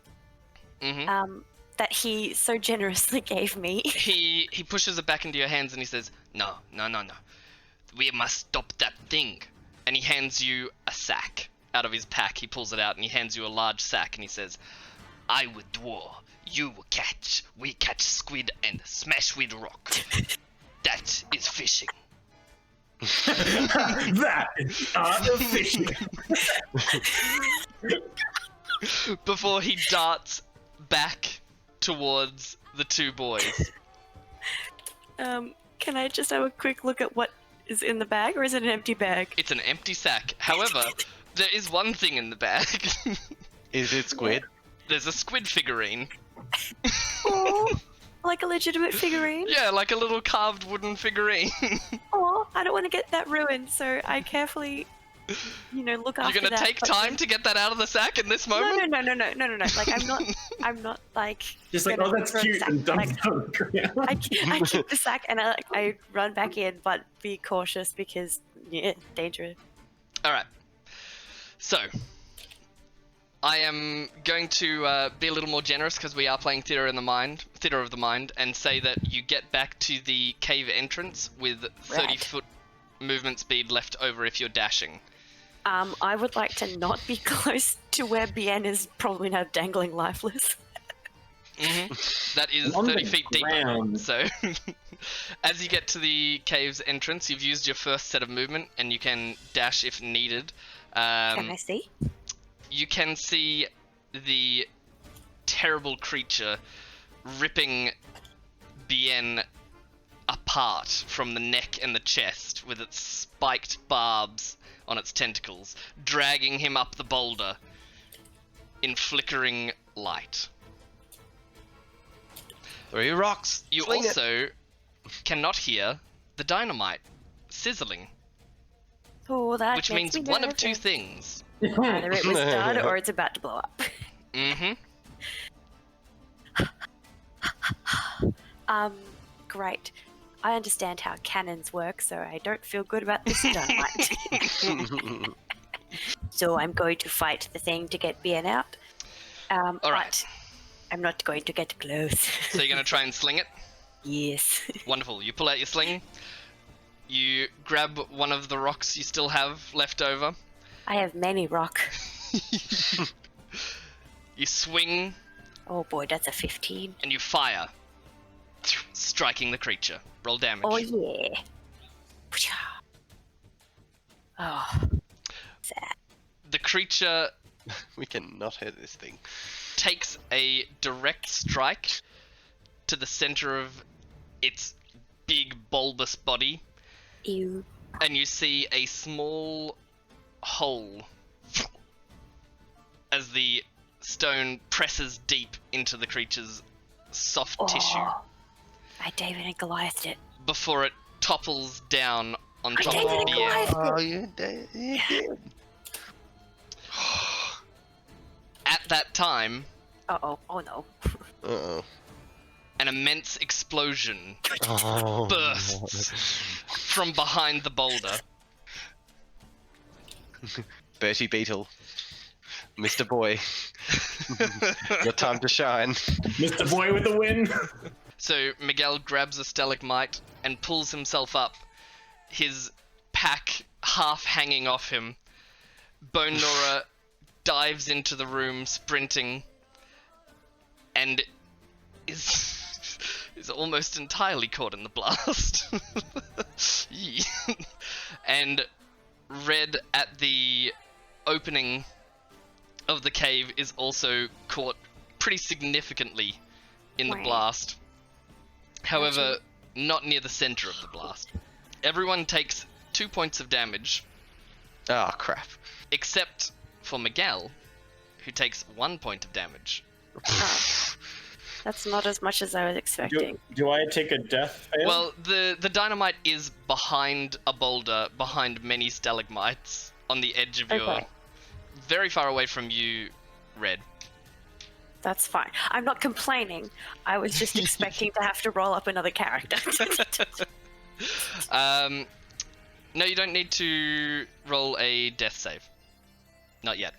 Hmm. That he so generously gave me. He pushes it back into your hands and he says, "No. We must stop that thing." And he hands you a sack out of his pack. He pulls it out and he hands you a large sack and he says, "I will dwarf, you will catch. We catch squid and smash with rock. That is fishing." That is art of fishing. Before he darts back towards the two boys. Can I just have a quick look at what is in the bag, or is it an empty bag? It's an empty sack. However, there is one thing in the bag. Is it squid? There's a squid figurine. Oh, like a legitimate figurine? Yeah, like a little carved wooden figurine. Oh, I don't want to get that ruined, so I carefully, look after You're gonna that. take time to get that out of the sack in this No. moment? Like, I'm not like. Just like, gonna oh, that's throw the cute, sack. and dump Like, it on the ground. I keep the sack and I run back in, but be cautious because, dangerous. Alright. So, I am going to be a little more generous because we are playing Theatre of the Mind, and say that you get back to the cave entrance with 30-foot movement speed left over if you're dashing. I would like to not be close to where Bien is probably now dangling lifeless. That is On the 30 feet deeper. ground. So, as you get to the cave's entrance, you've used your first set of movement, and you can dash if needed. Can I see? You can see the terrible creature ripping Bien apart from the neck and the chest with its spiked barbs on its tentacles, dragging him up the boulder in flickering light. 3 rocks. You Sling it. also cannot hear the dynamite sizzling, Oh, that which makes means me one of two nervous. things. Either it was done or it's about to blow up. Great. I understand how cannons work, so I don't feel good about this dynamite. So I'm going to fight the thing to get Bien out. All right. But I'm not going to get close. So you're going to try and sling it? Yes. Wonderful. You pull out your sling. You grab one of the rocks you still have left over. I have many rock. You swing Oh boy, that's a 15. and you fire, striking the creature. Roll damage. Oh yeah. Oh, sad. The creature We cannot hit this thing. takes a direct strike to the center of its big bulbous body, Ew. and you see a small hole as the stone presses deep into the creature's soft tissue I David and Goliathed it. before it topples down on top David of and the Goliath. Oh, you did. At that time, Uh-oh. Oh no. Uh-oh. an immense explosion Oh. bursts from behind the boulder. Bertie Beetle. Mr. Boy, your time to shine. Mr. Boy with the win. So Miguel grabs a stalagmite and pulls himself up, his pack half hanging off him. Bone Nora dives into the room, sprinting, and is almost entirely caught in the blast. Yee. And Red at the opening of the cave is also caught pretty significantly in the Right. blast. However, not near the center of the blast. Everyone takes 2 points of damage, Oh, crap. except for Miguel, who takes 1 point of damage. That's not as much as I was expecting. Do I take a death fail? Well, the dynamite is behind a boulder, behind many stalagmites, on the edge of your... Okay. Very far away from you, Red. That's fine. I'm not complaining. I was just expecting to have to roll up another character. No, you don't need to roll a death save. Not yet.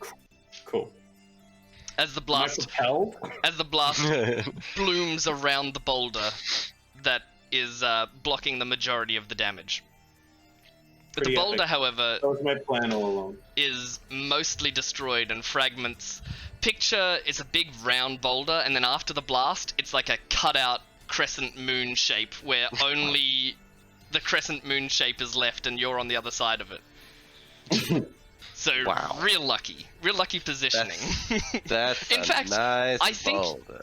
Cool. As the Am I blast propelled? as the blast blooms around the boulder that is blocking the majority of the damage. Pretty the boulder, epic. however, That was my plan all along. is mostly destroyed and fragments. Picture is a big round boulder, and then after the blast, it's like a cutout crescent moon shape where only the crescent moon shape is left, and you're on the other side of it. So Wow. real lucky positioning. That's In a fact, nice I think boulder.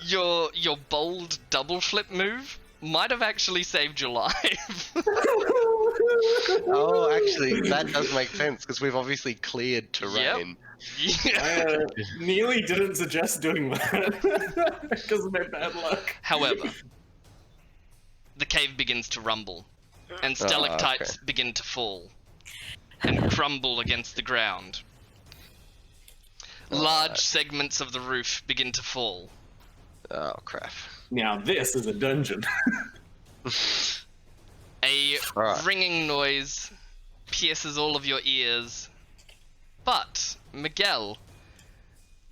your bold double flip move might have actually saved your life. Oh, actually, that does make sense because we've obviously cleared terrain. Yeah. I nearly didn't suggest doing that because of my bad luck. However, the cave begins to rumble, and stalactites okay. begin to fall and crumble against the ground. Large segments of the roof begin to fall. Oh, crap. Now this is a dungeon. A Alright. ringing noise pierces all of your ears. But, Miguel,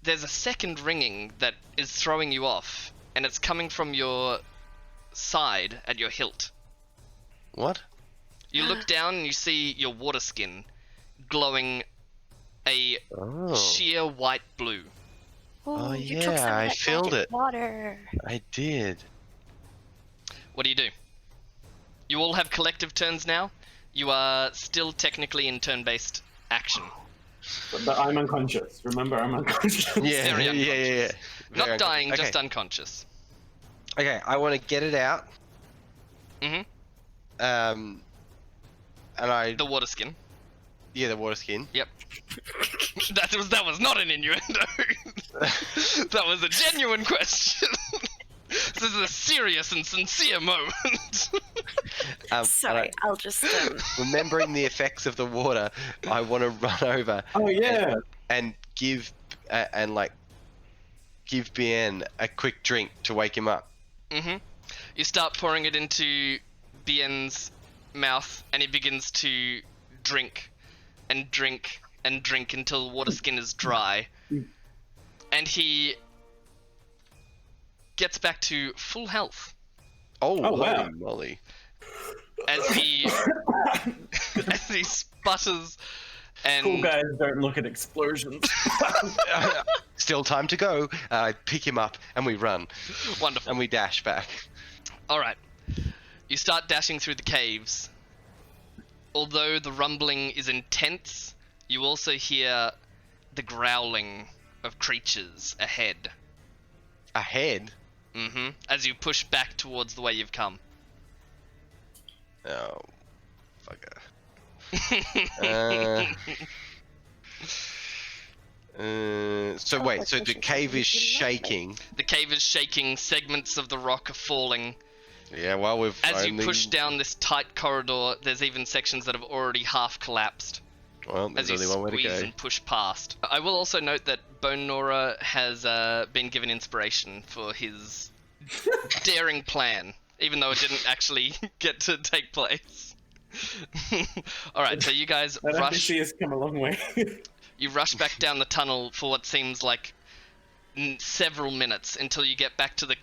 there's a second ringing that is throwing you off, and it's coming from your side at your hilt. What? You look down and you see your water skin glowing a Oh, sheer white blue. Oh, you yeah, took some of I that filled magic it. Water. I did. What do? You all have collective turns now. You are still technically in turn-based action. But I'm unconscious. Remember, I'm unconscious. Yeah, Very yeah, yeah, yeah. Not Very dying, unconscious. just unconscious. Okay, I want to get it out. Mhm. And I... The water skin. Yeah, the water skin. Yep. that was not an innuendo. That was a genuine question. This is a serious and sincere moment. And Sorry, I'll just. remembering the effects of the water, I want to run over Oh yeah. and give give Bien a quick drink to wake him up. Mhm. You start pouring it into Bien's mouth, and he begins to drink and drink and drink until the water skin is dry. And he gets back to full health Oh, Oh, wow. holy moly. as he as he sputters and Cool guys don't look at explosions. Still time to go. I pick him up and we run wonderful. and we dash back. All right. You start dashing through the caves. Although the rumbling is intense, you also hear the growling of creatures ahead. Ahead? As you push back towards the way you've come. Oh, fucker. So wait, so the cave is shaking. The cave is shaking, segments of the rock are falling. Yeah, well, we've As only... you push down this tight corridor, there's even sections that have already half collapsed. Well, As there's you only one way to squeeze go. and push past. I will also note that Bone Nora has been given inspiration for his daring plan, even though it didn't actually get to take place. Alright, so you guys That rush. NPC has come a long way. You rush back down the tunnel for what seems like several minutes until you get back to the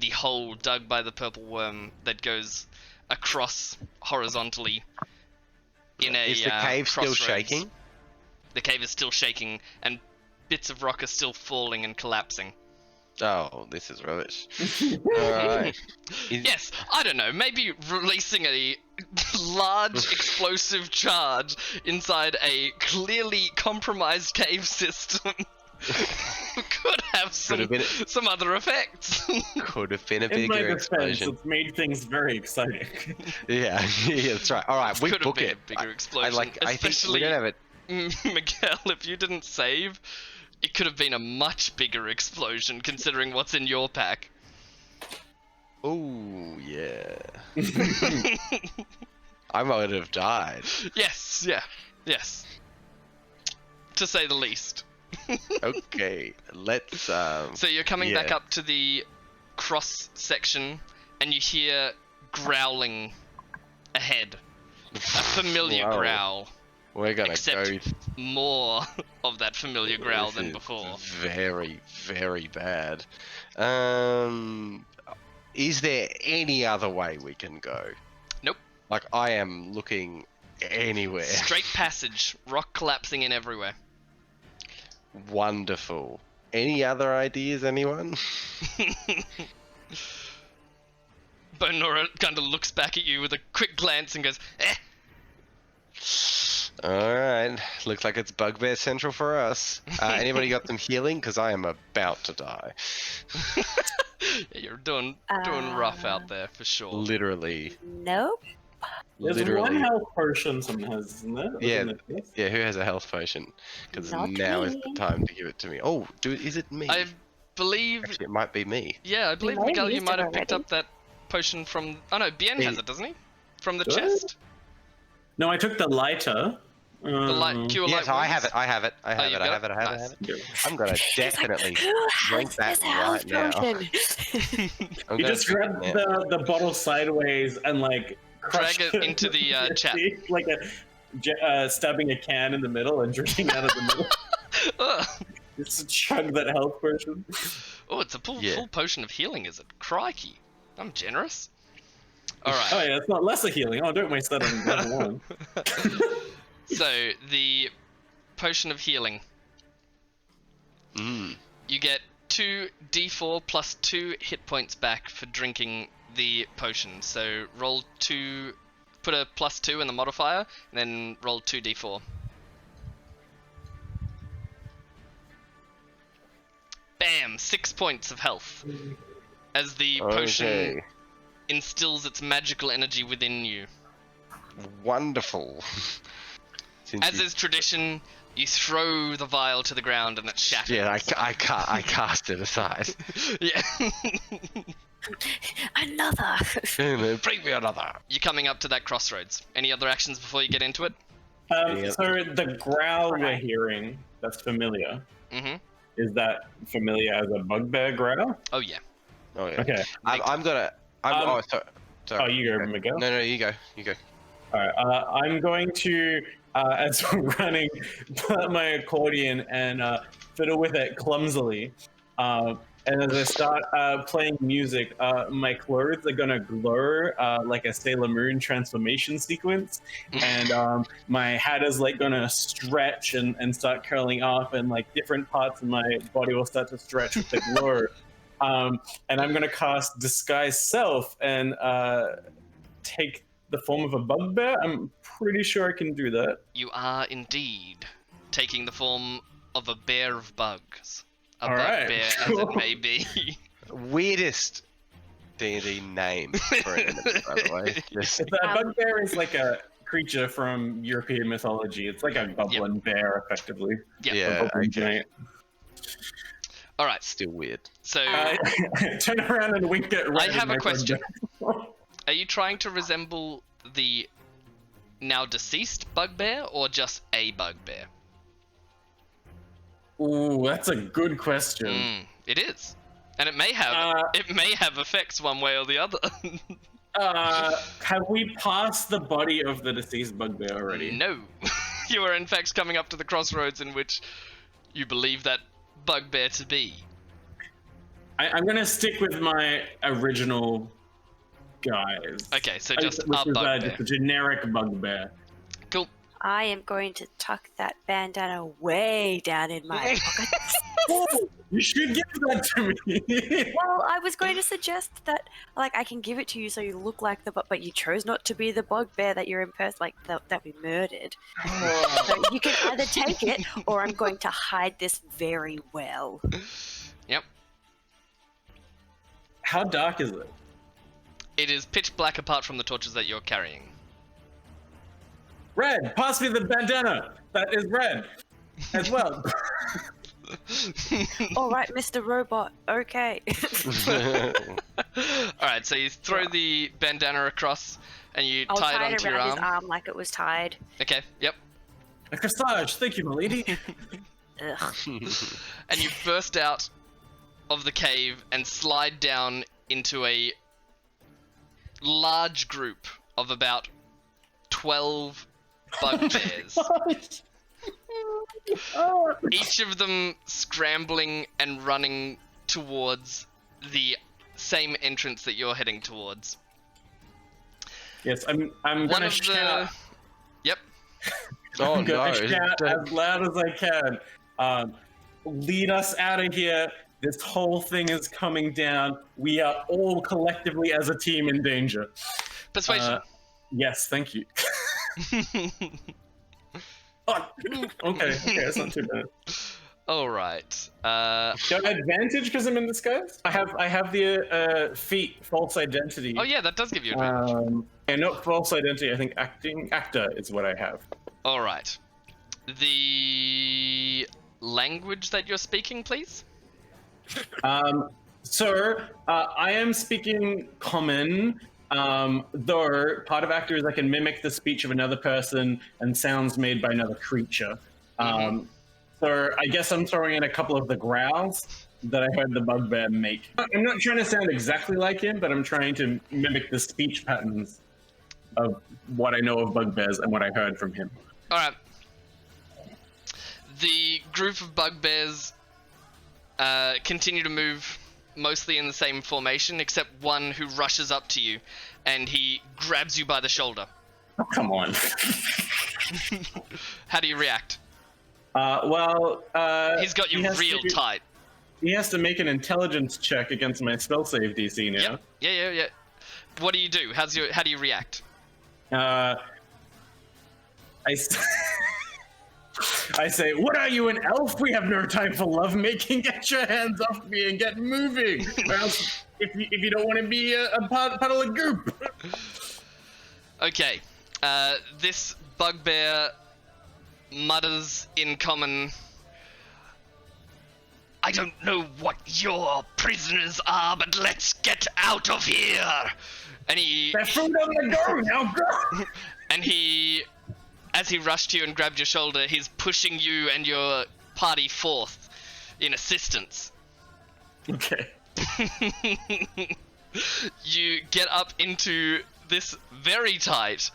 the hole dug by the purple worm that goes across horizontally in a Is the cave still crossroads. shaking? The cave is still shaking, and bits of rock are still falling and collapsing. Oh, this is rubbish. Alright. Yes, I don't know, maybe releasing a large explosive charge inside a clearly compromised cave system could have some other effects. Could have been a In my bigger defense, explosion. it's made things very exciting. Yeah, yeah, that's right. Alright, we Could have book been it. a bigger explosion. I think we especially don't have it. Miguel, if you didn't save, it could have been a much bigger explosion considering what's in your pack. Oh, yeah. I might have died. Yes, yes. To say the least. Okay, let's So you're coming back yeah. up to the cross section, and you hear growling ahead. A familiar Wow. growl. we're gonna Except go more of that familiar growl this than is before. Very, very bad. Is there any other way we can go? Nope. Like, I am looking anywhere. Straight passage, rock collapsing in everywhere. Wonderful. Any other ideas, anyone? Bonora kind of looks back at you with a quick glance and goes, eh. Alright, looks like it's Bugbear Central for us. Anybody got them healing? Because I am about to die. Yeah, you're doing rough out there for sure. Literally. Nope. There's Literally. one health potion someone has, isn't there? Yeah. Isn't it this? Yeah, who has a health potion? Because Not now is the me. time to give it to me. Oh, is it me? I believe, Actually, it might be me. yeah, I believe might have Miguel, you used might it have picked already. up that potion from. Oh no, Bien has Yeah. it, doesn't he? From the Do I? chest. No, I took the lighter. The light cure Yes, light I have wounds? it. I have it. I have you've it. I got have it. I have it. I have it. Yeah. I'm gonna He's like, definitely who drink has that this health right now. potion? I'm You gonna just drink grab it now. the bottle sideways and like crush Drag it into the chat. like stabbing a can in the middle and drinking out of the middle. Ugh. Just chug that health potion. Oh, it's a full Yeah. potion of healing, is it? Crikey. I'm generous. Alright. Oh yeah, it's not lesser healing. Oh, don't waste that on level one. So, the potion of healing. Mm. You get 2d4 plus 2 hit points back for drinking the potion. So roll 2, put a plus 2 in the modifier, and then roll 2d4. Bam! 6 points of health. As the potion Okay. instills its magical energy within you. Wonderful. Since As you- is tradition, you throw the vial to the ground and it shatters. yeah, I cast it aside. Yeah. Another. Bring me another. You're coming up to that crossroads. Any other actions before you get into it? Yeah. So the growl we're hearing, that's familiar. Mm-hmm. Is that familiar as a bugbear growl? Oh yeah. Oh yeah. Okay. I'm gonna. Oh, sorry. Oh, you go, Miguel. No, you go. You go. Alright, I'm going to, as we're running, pull out my accordion and fiddle with it clumsily. And as I start playing music, my clothes are gonna glow like a Sailor Moon transformation sequence, and my hat is like gonna stretch and start curling up, and like different parts of my body will start to stretch with the glow. And I'm gonna cast Disguise Self and take the form of a bugbear. I'm pretty sure I can do that. You are indeed taking the form of a bear of bugs. A All right. bugbear, as it may be. Weirdest D&D name for an enemy, by the way. Just, A bugbear is like a creature from European mythology. It's like a goblin bear, effectively. Yeah. yeah, A goblin okay. giant. All right. Still weird. So, Turn around and wink at Red. I have and a my question. bugbear. are you trying to resemble the now deceased bugbear or just a bugbear? Ooh, that's a good question. It is, and it may have effects one way or the other. Have we passed the body of the deceased bugbear already? No. You are in fact coming up to the crossroads in which you believe that bugbear to be. I'm gonna stick with my original guys. Okay, so just which a is, bugbear. just a generic bugbear. Cool. I am going to tuck that bandana way down in my pocket. Oh, you should give that to me. Well, I was going to suggest that, like, I can give it to you so you look like but you chose not to be the bugbear that you're that we murdered. So you can either take it, or I'm going to hide this very well. Yep. How dark is it? It is pitch black apart from the torches that you're carrying. Red, pass me the bandana. That is red as well. All right, Mr. Robot. Okay. Alright, so you throw the bandana across and you I'll tie it tie it onto your around arm. his arm like it was tied. Okay, yep. A corsage, thank you, my lady. Ugh. And you burst out of the cave and slide down into a large group of about 12 bugbears. Each of them scrambling and running towards the same entrance that you're heading towards. Yes, I'm One gonna of shout. the... Yep. Oh I'm gonna no! shout as loud as I can. Lead us out of here. This whole thing is coming down. We are all collectively as a team in danger. Persuasion. Yes, thank you. Oh, okay, that's not too bad. Alright. Do I have advantage because I'm in disguise? I have the feat false identity. Oh yeah, that does give you advantage. And not false identity. I think actor is what I have. Alright. The language that you're speaking, please? Sir, I am speaking common. Though part of actor is I can mimic the speech of another person and sounds made by another creature. So I guess I'm throwing in a couple of the growls that I heard the bugbear make. I'm not trying to sound exactly like him, but I'm trying to mimic the speech patterns of what I know of bugbears and what I heard from him. Alright. The group of bugbears continue to move mostly in the same formation, except one who rushes up to you and he grabs you by the shoulder. Oh, come on. How do you react? He's got you real tight. He has to make an intelligence check against my spell save DC now. Yep. Yeah. What do you do? How do you react? I say, what are you, an elf? We have no time for lovemaking. Get your hands off me and get moving. Or else, if you don't want to be a puddle of goop. Okay. This bugbear mutters in common, I don't know what your prisoners are, but let's get out of here. And he... That food on the go, now go! And he... As he rushed you and grabbed your shoulder, he's pushing you and your party forth in assistance. Okay. You get up into this very tight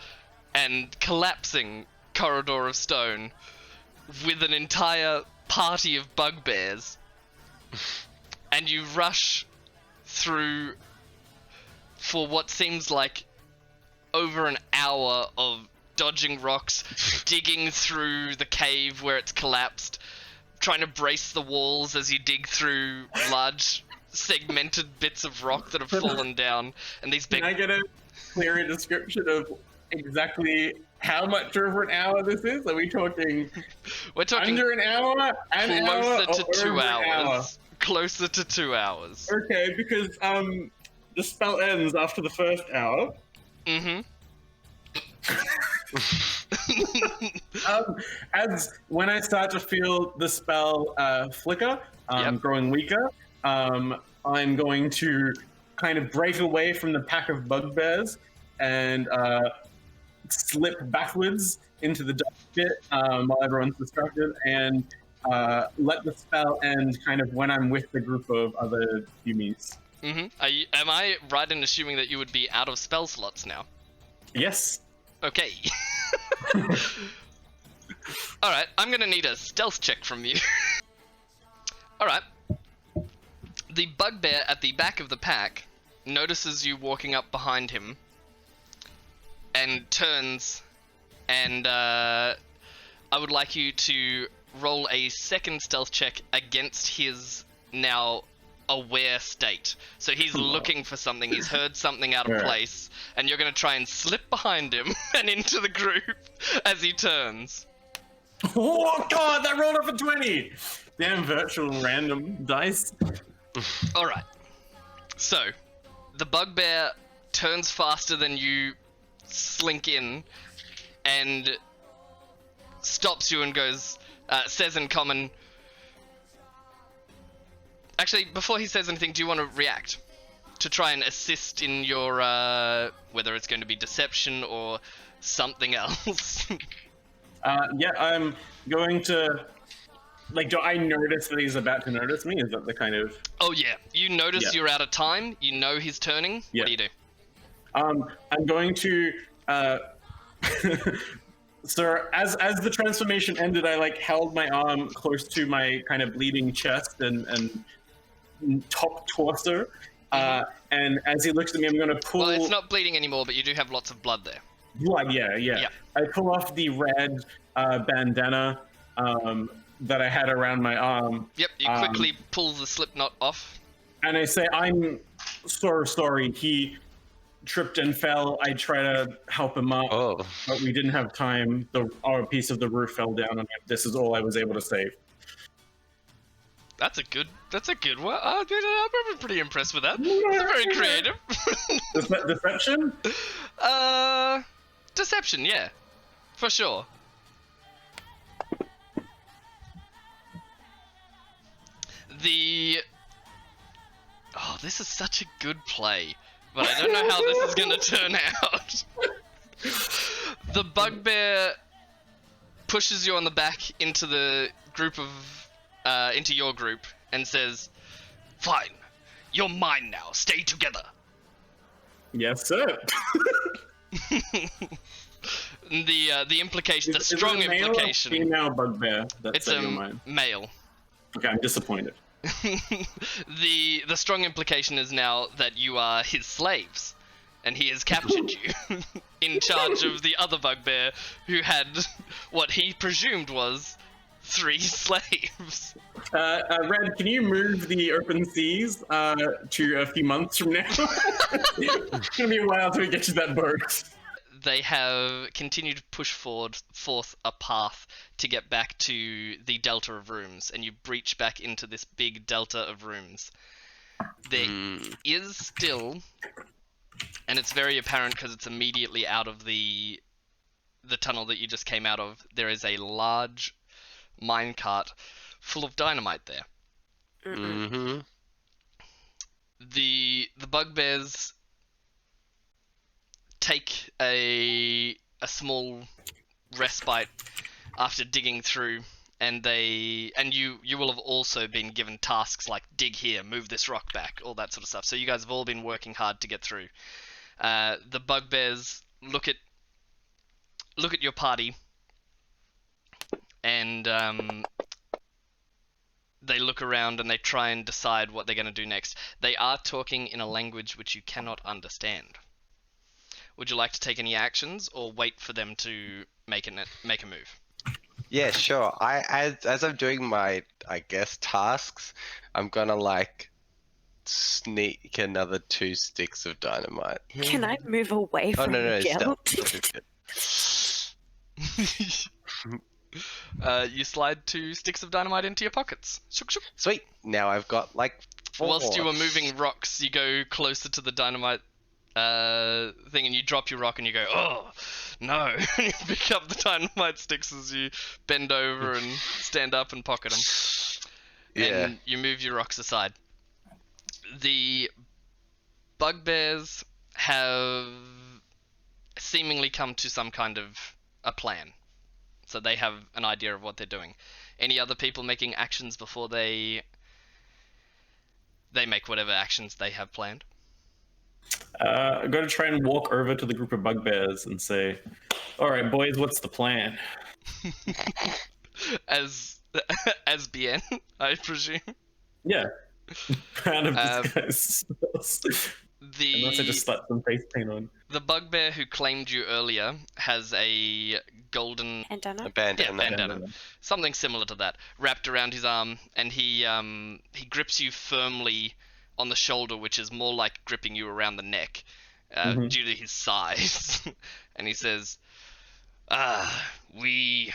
and collapsing corridor of stone with an entire party of bugbears. And you rush through for what seems like over an hour of dodging rocks, digging through the cave where it's collapsed, trying to brace the walls as you dig through large segmented bits of rock that have fallen down, and these big... Can I get a clearer description of exactly how much over an hour this is? Are we talking We're talking under an hour? An hour? closer to or 2 over an hour? hours. Closer to 2 hours. Okay, because the spell ends after the first hour. Mm-hmm. As when I start to feel the spell flicker, growing weaker, I'm going to kind of break away from the pack of bugbears and slip backwards into the dark pit while everyone's distracted, and let the spell end kind of when I'm with the group of other humies. Mm-hmm. Am I right in assuming that you would be out of spell slots now? Yes. Okay. Alright, I'm gonna need a stealth check from you. Alright. The bugbear at the back of the pack notices you walking up behind him and turns, and I would like you to roll a second stealth check against his now aware state. So he's looking for something, he's heard something out of Yeah. place, and you're going to try and slip behind him and into the group as he turns. Oh god, that rolled up a 20! Damn virtual random dice. Alright. So, the bugbear turns faster than you slink in and stops you and goes, says in common. Actually, before he says anything, do you want to react? To try and assist in your, whether it's going to be deception or something else. Yeah, I'm going to... Like, do I notice that he's about to notice me? Is that the kind of... Oh yeah, you notice Yeah. you're out of time, you know he's turning, Yeah. what do you do? I'm going to... So as the transformation ended, I like held my arm close to my kind of bleeding chest and top torso. And as he looks at me, I'm going to pull... Well, it's not bleeding anymore, but you do have lots of blood there. Blood, yeah. Yeah. I pull off the red bandana that I had around my arm, Yep, you quickly pull the slip knot off. and I say, "I'm so sorry. He tripped and fell. I try to help him up, Oh. but we didn't have time. Our piece of the roof fell down, and this is all I was able to save." That's a good one. I'm pretty impressed with that. It's very creative. Deception? Deception, yeah. For sure. Oh, this is such a good play, but I don't know how this is gonna turn out. The bugbear pushes you on the back into the group of, into your group and says, "Fine, you're mine now. Stay together." Yes, sir. The implication, the Is it strong a male or implication. female bugbear. That's It's in your mind. male. Okay, I'm disappointed. The strong implication is now that you are his slaves, and he has captured you in charge of the other bugbear who had what he presumed was 3 slaves. Red, can you move the open seas to a few months from now? It's gonna be a while till we get to that boat. They have continued to push forth a path to get back to the delta of rooms, and you breach back into this big delta of rooms. There is still, and it's very apparent because it's immediately out of the tunnel that you just came out of, there is a large minecart full of dynamite there. Mm-hmm. The bugbears take a small respite after digging through, and you will have also been given tasks like dig here, move this rock back, all that sort of stuff. So you guys have all been working hard to get through. The bugbears look at your party, and they look around and they try and decide what they're going to do next. They are talking in a language which you cannot understand. Would you like to take any actions, or wait for them to make a move? Yeah, sure. As I'm doing my, I guess, tasks, I'm gonna like sneak another 2 sticks of dynamite. Can I move away Oh from no, the guilt? You slide 2 sticks of dynamite into your pockets. Shook, shook. Sweet. Now I've got like 4. Whilst you are moving rocks, you go closer to the dynamite thing, and you drop your rock and you go, "Oh no!" And you pick up the dynamite sticks as you bend over and stand up and pocket them. Yeah. And you move your rocks aside. The bugbears have seemingly come to some kind of a plan, so they have an idea of what they're doing. Any other people making actions before they make whatever actions they have planned? I'm going to try and walk over to the group of bugbears and say, "All right, boys, what's the plan?" as Bien, I presume. Yeah. Proud of Um, this guy's spells. Unless I just slapped some face paint on. The bugbear who claimed you earlier has a golden Bandana. A bandana. bandana, something similar to that, wrapped around his arm, and he grips you firmly on the shoulder, which is more like gripping you around the neck, due to his size. And he says, we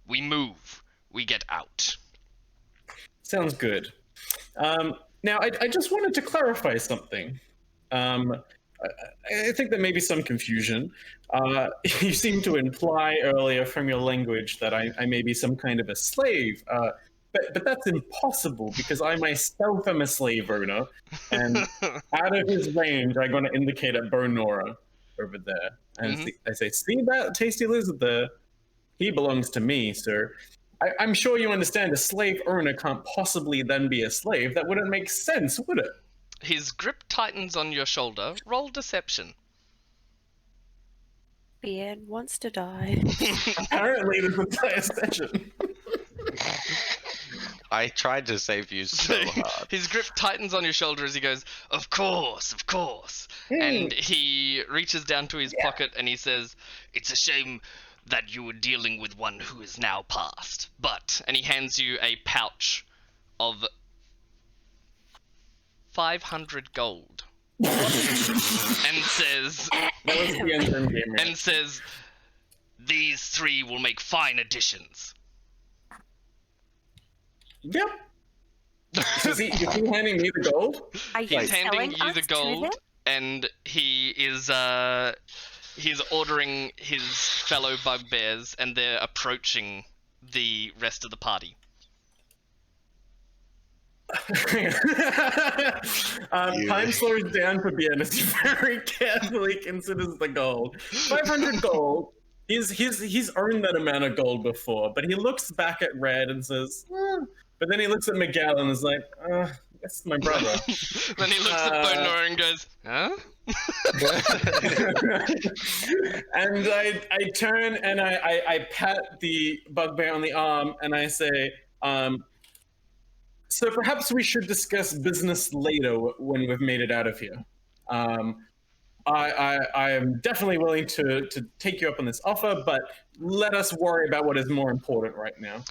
move, we get out. Sounds good. Now, I just wanted to clarify something. I think there may be some confusion. You seem to imply earlier from your language that I may be some kind of a slave, but that's impossible because I myself am a slave owner, and out of his range, I'm going to indicate at Bonora over there. And I say, see that tasty lizard there? He belongs to me, sir. I'm sure you understand a slave owner can't possibly then be a slave. That wouldn't make sense, would it? His grip tightens on your shoulder. Roll deception. Bien wants to die. Apparently, this entire session. I tried to save you so hard. His grip tightens on your shoulder as he goes, of course, of course. And he reaches down to his pocket and he says, it's a shame that you were dealing with one who is now past. But, and he hands you a pouch of 500 gold. And says, That was the end game, right? and says, these 3 will make fine additions. Yep. Is he handing me the gold? Are you He's handing selling you us the to gold, him? and he is he's ordering his fellow bugbears, and they're approaching the rest of the party. Time slows down for Bien as he very carefully considers the gold. 500 gold. He's earned that amount of gold before, but he looks back at Red and says, but then he looks at Miguel and is like, that's my brother. Then he looks at Bonora and goes, huh? And I turn and I pat the bugbear on the arm and I say, so perhaps we should discuss business later when we've made it out of here. I am definitely willing to take you up on this offer, but let us worry about what is more important right now.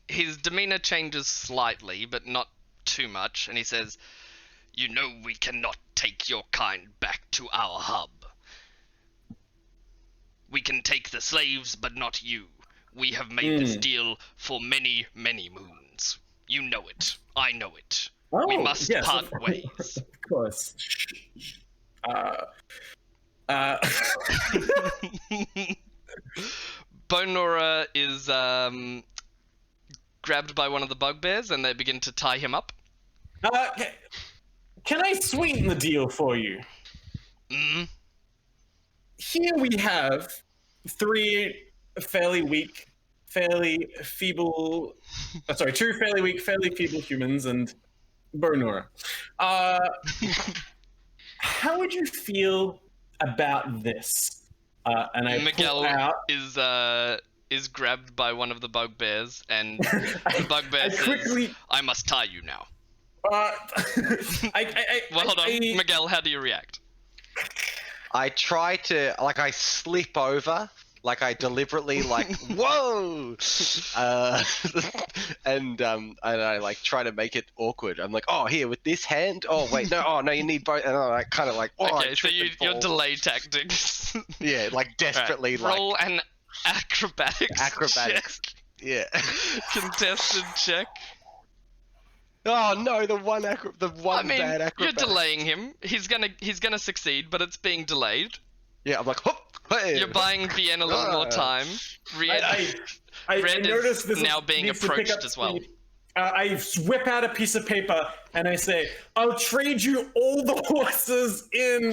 His demeanor changes slightly, but not too much, and he says, you know we cannot take your kind back to our hub. We can take the slaves, but not you. We have made this deal for many, many moons. You know it. I know it. We must yes, part ways. Of course. Bonora is grabbed by one of the bugbears, and they begin to tie him up. Can I sweeten the deal for you? Here we have 3 fairly weak, fairly feeble... sorry, 2 fairly weak, fairly feeble humans and Bonora. How would you feel about this? And I Miguel pull out... is grabbed by one of the bugbears, and the bugbear says, I must tie you now. Well, hold on. Miguel, how do you react? I try to, like, I slip over, like I deliberately, like, whoa! And I, like, try to make it awkward. I'm like, oh, here, with this hand? Oh, wait, no, you need both. And I'm like, kind of like, oh, okay, so your delay tactics. Yeah, like, desperately, right. Roll an acrobatics Acrobatics. check. Yeah. Contested check. Oh no, the one bad acrobatic. You're delaying him. He's gonna succeed, but it's being delayed. Yeah, I'm like, hop, hey. You're buying Bien a little more time. Red I is noticed this now being needs to pick approached up as well. speed. I whip out a piece of paper and I say, I'll trade you all the horses in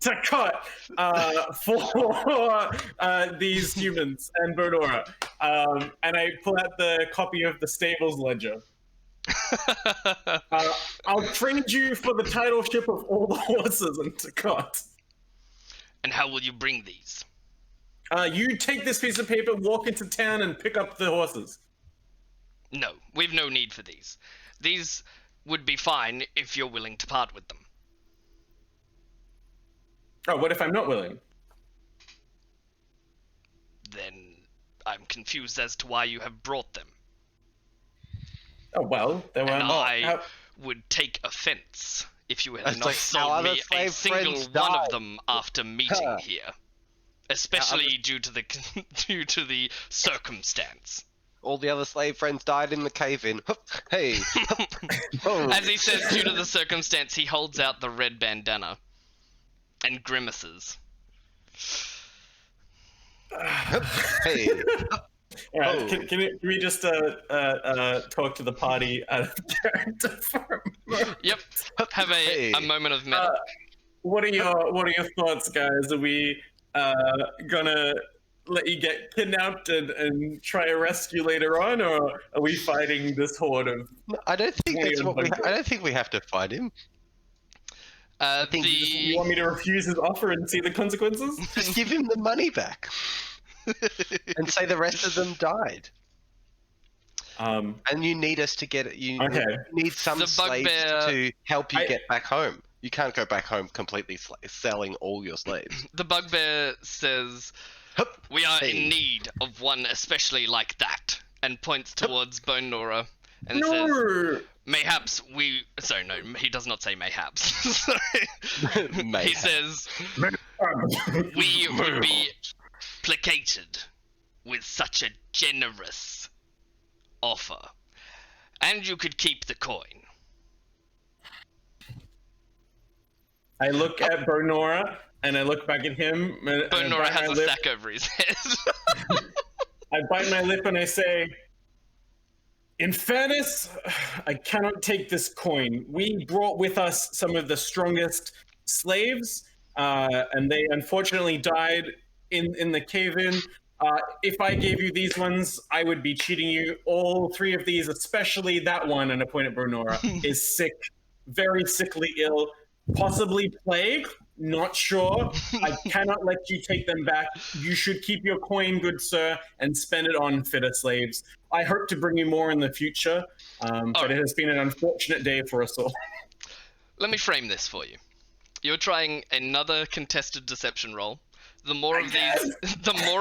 Takut for these humans and Bonora. And I pull out the copy of the Stables Ledger. I'll trade you for the titleship of all the horses in Takut. And how will you bring these? You take this piece of paper, walk into town, and pick up the horses. No, we've no need for these. These would be fine if you're willing to part with them. Oh, what if I'm not willing? Then I'm confused as to why you have brought them. Oh, well, then And I how- would take offense if you had It's not like sold our other me a slave single friends one of died. them after meeting here. Especially due to the due to the circumstance. All the other slave friends died in the cave-in. Hey. Oh. As he says, due to the circumstance, he holds out the red bandana and grimaces. Hey. All right, Oh. can we just talk to the party out of character for a moment? Yep. Have Hey. a moment of meta. What are your thoughts, guys? Are we gonna let you get kidnapped and try a rescue later on, or are we fighting this horde of? I don't think that's what we. I don't think we have to fight him. The You want me to refuse his offer and see the consequences? Just give him the money back, and say the rest of them died. And you need us to get it. You Okay. need some The slaves bugbear- to help you get back home. You can't go back hone completely selling all your slaves. The bugbear says, "We are Hey. in need of one especially like that," and points towards Bone Nora and says, No. "Mayhaps we." Sorry, no, he does not say mayhaps. Sorry. He Mayhaps. says, "We would be placated with such a generous offer, and you could keep the coin." I look at Bernora and I look back at him. And Bone I Nora bite has my a lip. sack over his head. I bite my lip and I say, "In fairness, I cannot take this coin. We brought with us some of the strongest slaves, and they unfortunately died in the cave-in. If I gave you these ones, I would be cheating you. All three of these, especially that one," and I point at Bernora, "is sick, very sickly ill, possibly plague. Not sure. I cannot let you take them back. You should keep your coin, good sir, and spend it on fitter slaves. I hope to bring you more in the future, but it has been an unfortunate day for us all." Let me frame this for you. You're trying another contested deception roll. The more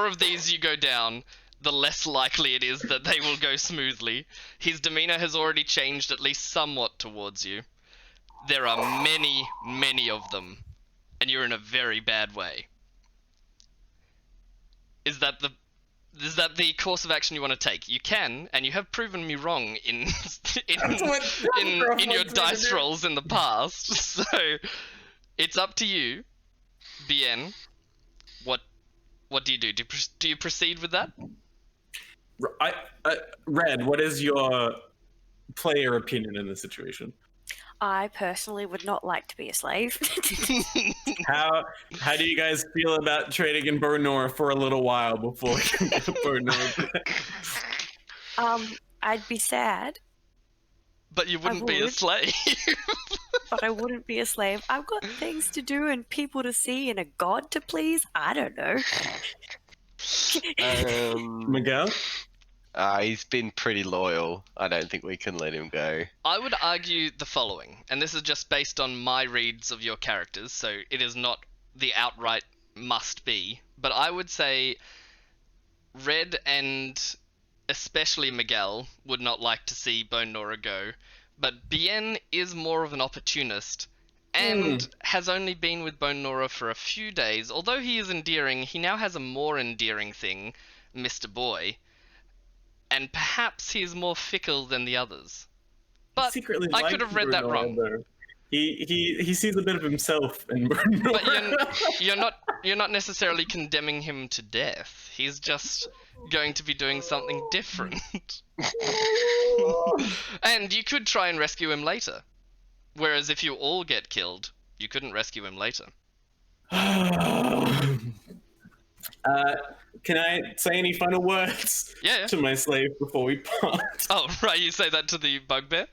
of these you go down, the less likely it is that they will go smoothly. His demeanor has already changed at least somewhat towards you. There are many, many of them, and you're in a very bad way. Is that the course of action you want to take? You can, and you have proven me wrong in in your dice rolls in the past. So it's up to you, BN. What do you do? Do you proceed with that? Red, what is your player opinion in this situation? I personally would not like to be a slave. How do you guys feel about trading in Bernora for a little while before we can get Bernora? I'd be sad, But you wouldn't be a would. slave. but I wouldn't be a slave. I've got things to do and people to see and a god to please. I don't know. Miguel? He's been pretty loyal. I don't think we can let him go. I would argue the following, and this is just based on my reads of your characters, so it is not the outright must be, but I would say Red and especially Miguel would not like to see Bone Nora go, but Bien is more of an opportunist and has only been with Bone Nora for a few days. Although he is endearing, he now has a more endearing thing, Mr. Boy. And perhaps he is more fickle than the others. But Secretly I could likes have read that Bernora, wrong. though. He sees a bit of himself in Bernora. But you're not necessarily condemning him to death. He's just going to be doing something different. And you could try and rescue him later. Whereas if you all get killed, you couldn't rescue him later. Can I say any final words Yeah. to my slave before we part? Oh, right, you say that to the bugbear?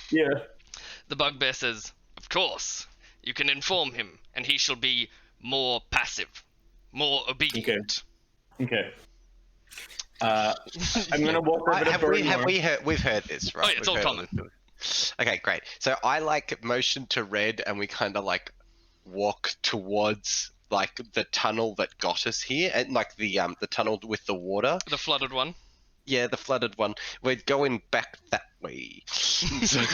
Yeah. The bugbear says, "Of course, you can inform him, and he shall be more passive, more obedient." Okay. I'm gonna walk over to We've heard this, right? Oh, yeah, it's We've all heard common. this. Okay, great. So I like motion to red, and we kind of like walk towards like the tunnel that got us here, and like the tunnel with the water. The flooded one. Yeah, the flooded one. We're going back that way. So,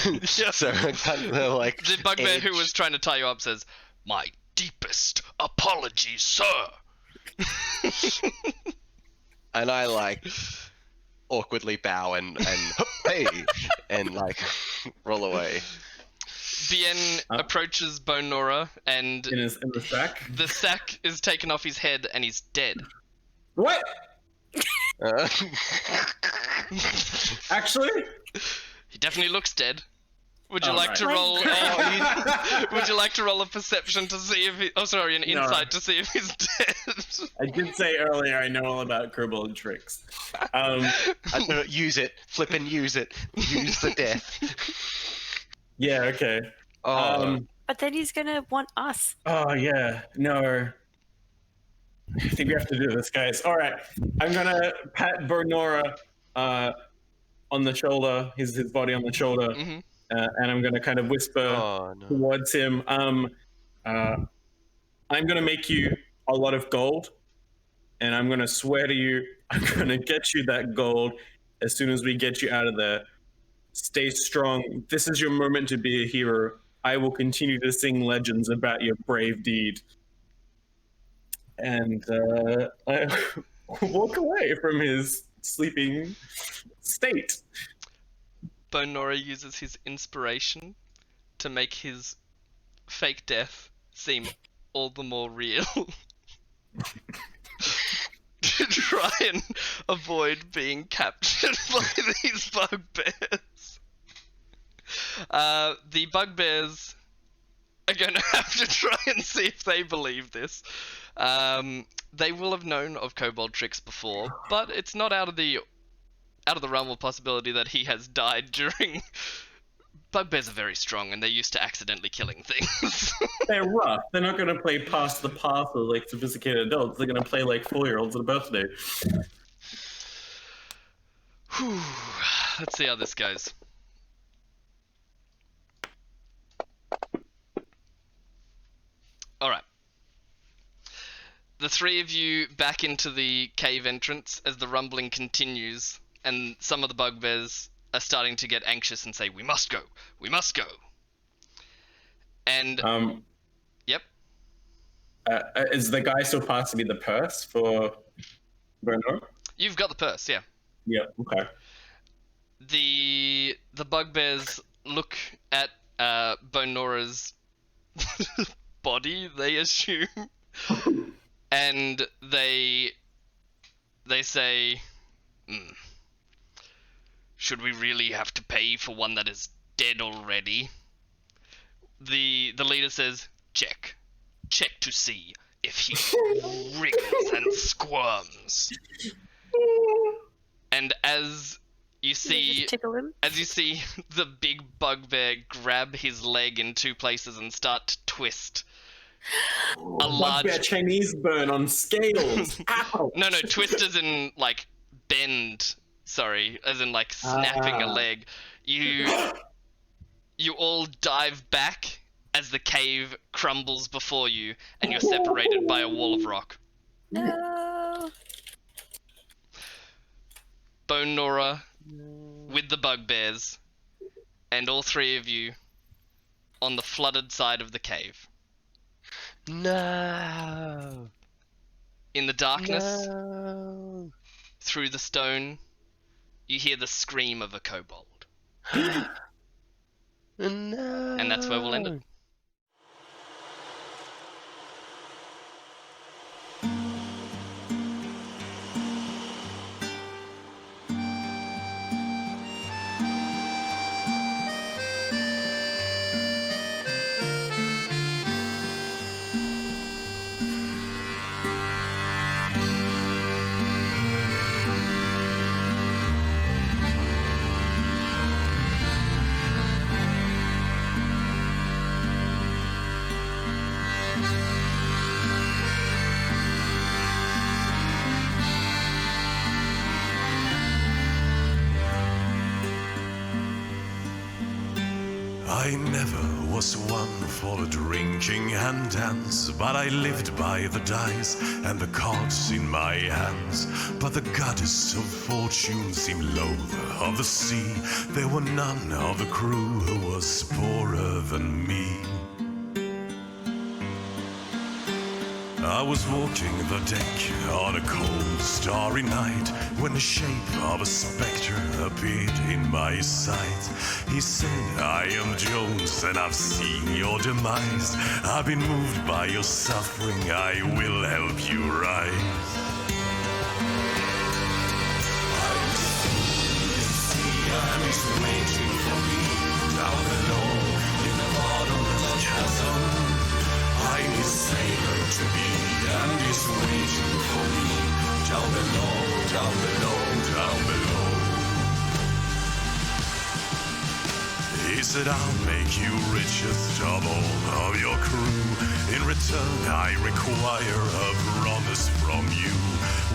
so kind of like The bugbear who edge- was trying to tie you up says, "My deepest apologies, sir." and I like awkwardly bow and hey and like roll away. Bien approaches Bone Nora, and in the sack. the sack is taken off his head, and he's dead. What? Uh, Actually? He definitely looks dead. Would you Oh, like right. to roll? Would you like to roll a perception to see if he? Oh, sorry, an insight to see if he's dead. I did say earlier I know all about kobold tricks. I don't know, use it, flip and use it, use the death. Yeah, okay. Oh, But then he's gonna want us. Oh, yeah. No. I think we have to do this, guys. All right. I'm going to pat Bernora on the shoulder, his body on the shoulder, Mhm. And I'm going to kind of whisper oh no. towards him. I'm going to make you a lot of gold, and I'm going to swear to you, I'm going to get you that gold as soon as we get you out of there. Stay strong. This is your moment to be a hero. I will continue to sing legends about your brave deed. And I walk away from his sleeping state. Bone Nora uses his inspiration to make his fake death seem all the more real. To try and avoid being captured by these bugbears. The bugbears are going to have to try and see if they believe this. They will have known of kobold tricks before, but it's not out of the realm of possibility that he has died during. Bugbears are very strong, and they're used to accidentally killing things. They're rough. They're not going to play past the parcel like sophisticated adults. They're going to play like 4-year-olds at a birthday. Whew. Let's see how this goes. Alright. The three of you back into the cave entrance as the rumbling continues, and some of the bugbears are starting to get anxious and say, "We must go! We must go!" And, yep. Is the guy still supposed to be the purse for Bernard? You've got the purse, yeah. Yeah, okay. The bugbears look at Bone Nora's body, they assume, and they say, "Should we really have to pay for one that is dead already?" The leader says, "Check to see if he wriggles and squirms." And as you see, Just tickle him. as you see the big bugbear grab his leg in two places and start to twist, a large Bugbear Chinese burn on scales. Ow! no twist as in like bend, sorry, as in like snapping a leg. You all dive back as the cave crumbles before you, and you're separated by a wall of rock. No. Bone Nora with the bugbears, and all three of you on the flooded side of the cave. No. In the darkness, No. through the stone, you hear the scream of a kobold. No. And that's where we'll end it. I never was one for drinking and dance, but I lived by the dice and the cards in my hands. But the goddess of fortune seemed loath of the sea. There were none of the crew who was poorer than me. I was walking the deck on a cold, starry night when the shape of a spectre appeared in my sight. He said, I am Jones and I've seen your demise. I've been moved by your suffering, I will help you rise. I'm the sea and it's waiting for me down below in the bottomless chasm. I'm his sailor to be, and he's waiting for me down below, down below, down below. He said, I'll make you richest of all of your crew. In return, I require a promise from you.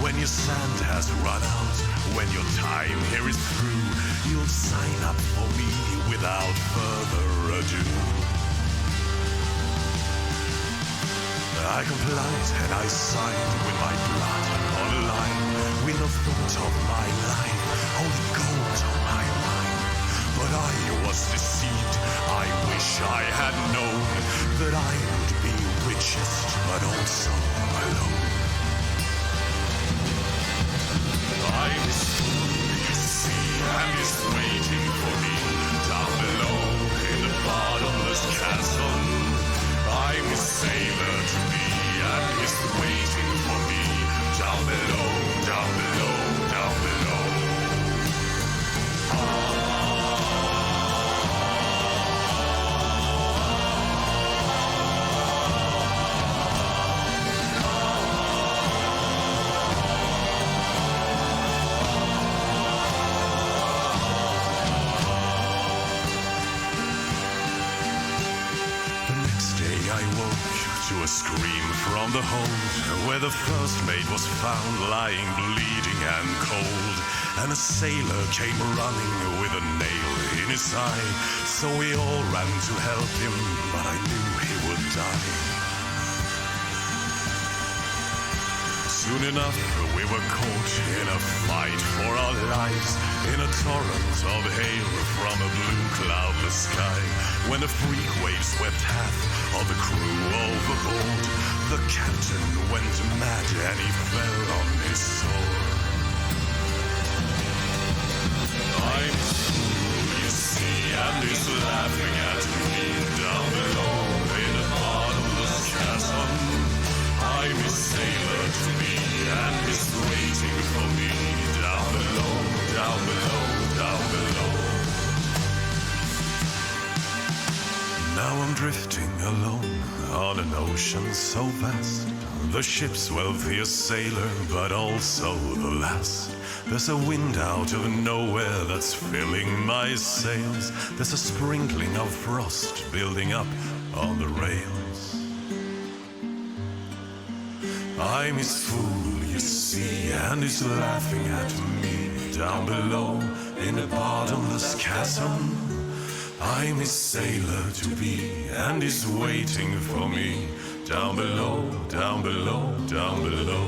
When your sand has run out, when your time here is through, you'll sign up for me without further ado. I complied and I signed with my blood on the line, with no thought of my life, only gold on my mind. But I was deceived, I wish I had known that I would be richest, but also alone. I'm his fool, you see, and he's waiting for me down below in the bottomless chasm. I'm his sailor to be, and he's waiting for me down below, down below, down below. I woke to a scream from the hold, where the first mate was found lying bleeding and cold. And a sailor came running with a nail in his eye. So we all ran to help him, but I knew he would die. Soon enough, we were caught in a fight for our lives, in a torrent of hail from a blue cloudless sky. When the freak wave swept half of the crew overboard, the captain went mad and he fell on his sword. I'm you see, and he's laughing at me down below in a bottomless chasm. I'm his sailor to be, and he's waiting for me down below, down below, down below. Now I'm drifting alone on an ocean so vast. The ship's wealthiest sailor, but also the last. There's a wind out of nowhere that's filling my sails. There's a sprinkling of frost building up on the rails. I'm his fool, you see, and he's laughing at me down below in the bottomless chasm. I'm his sailor to be, and he's waiting for me down below, down below, down below.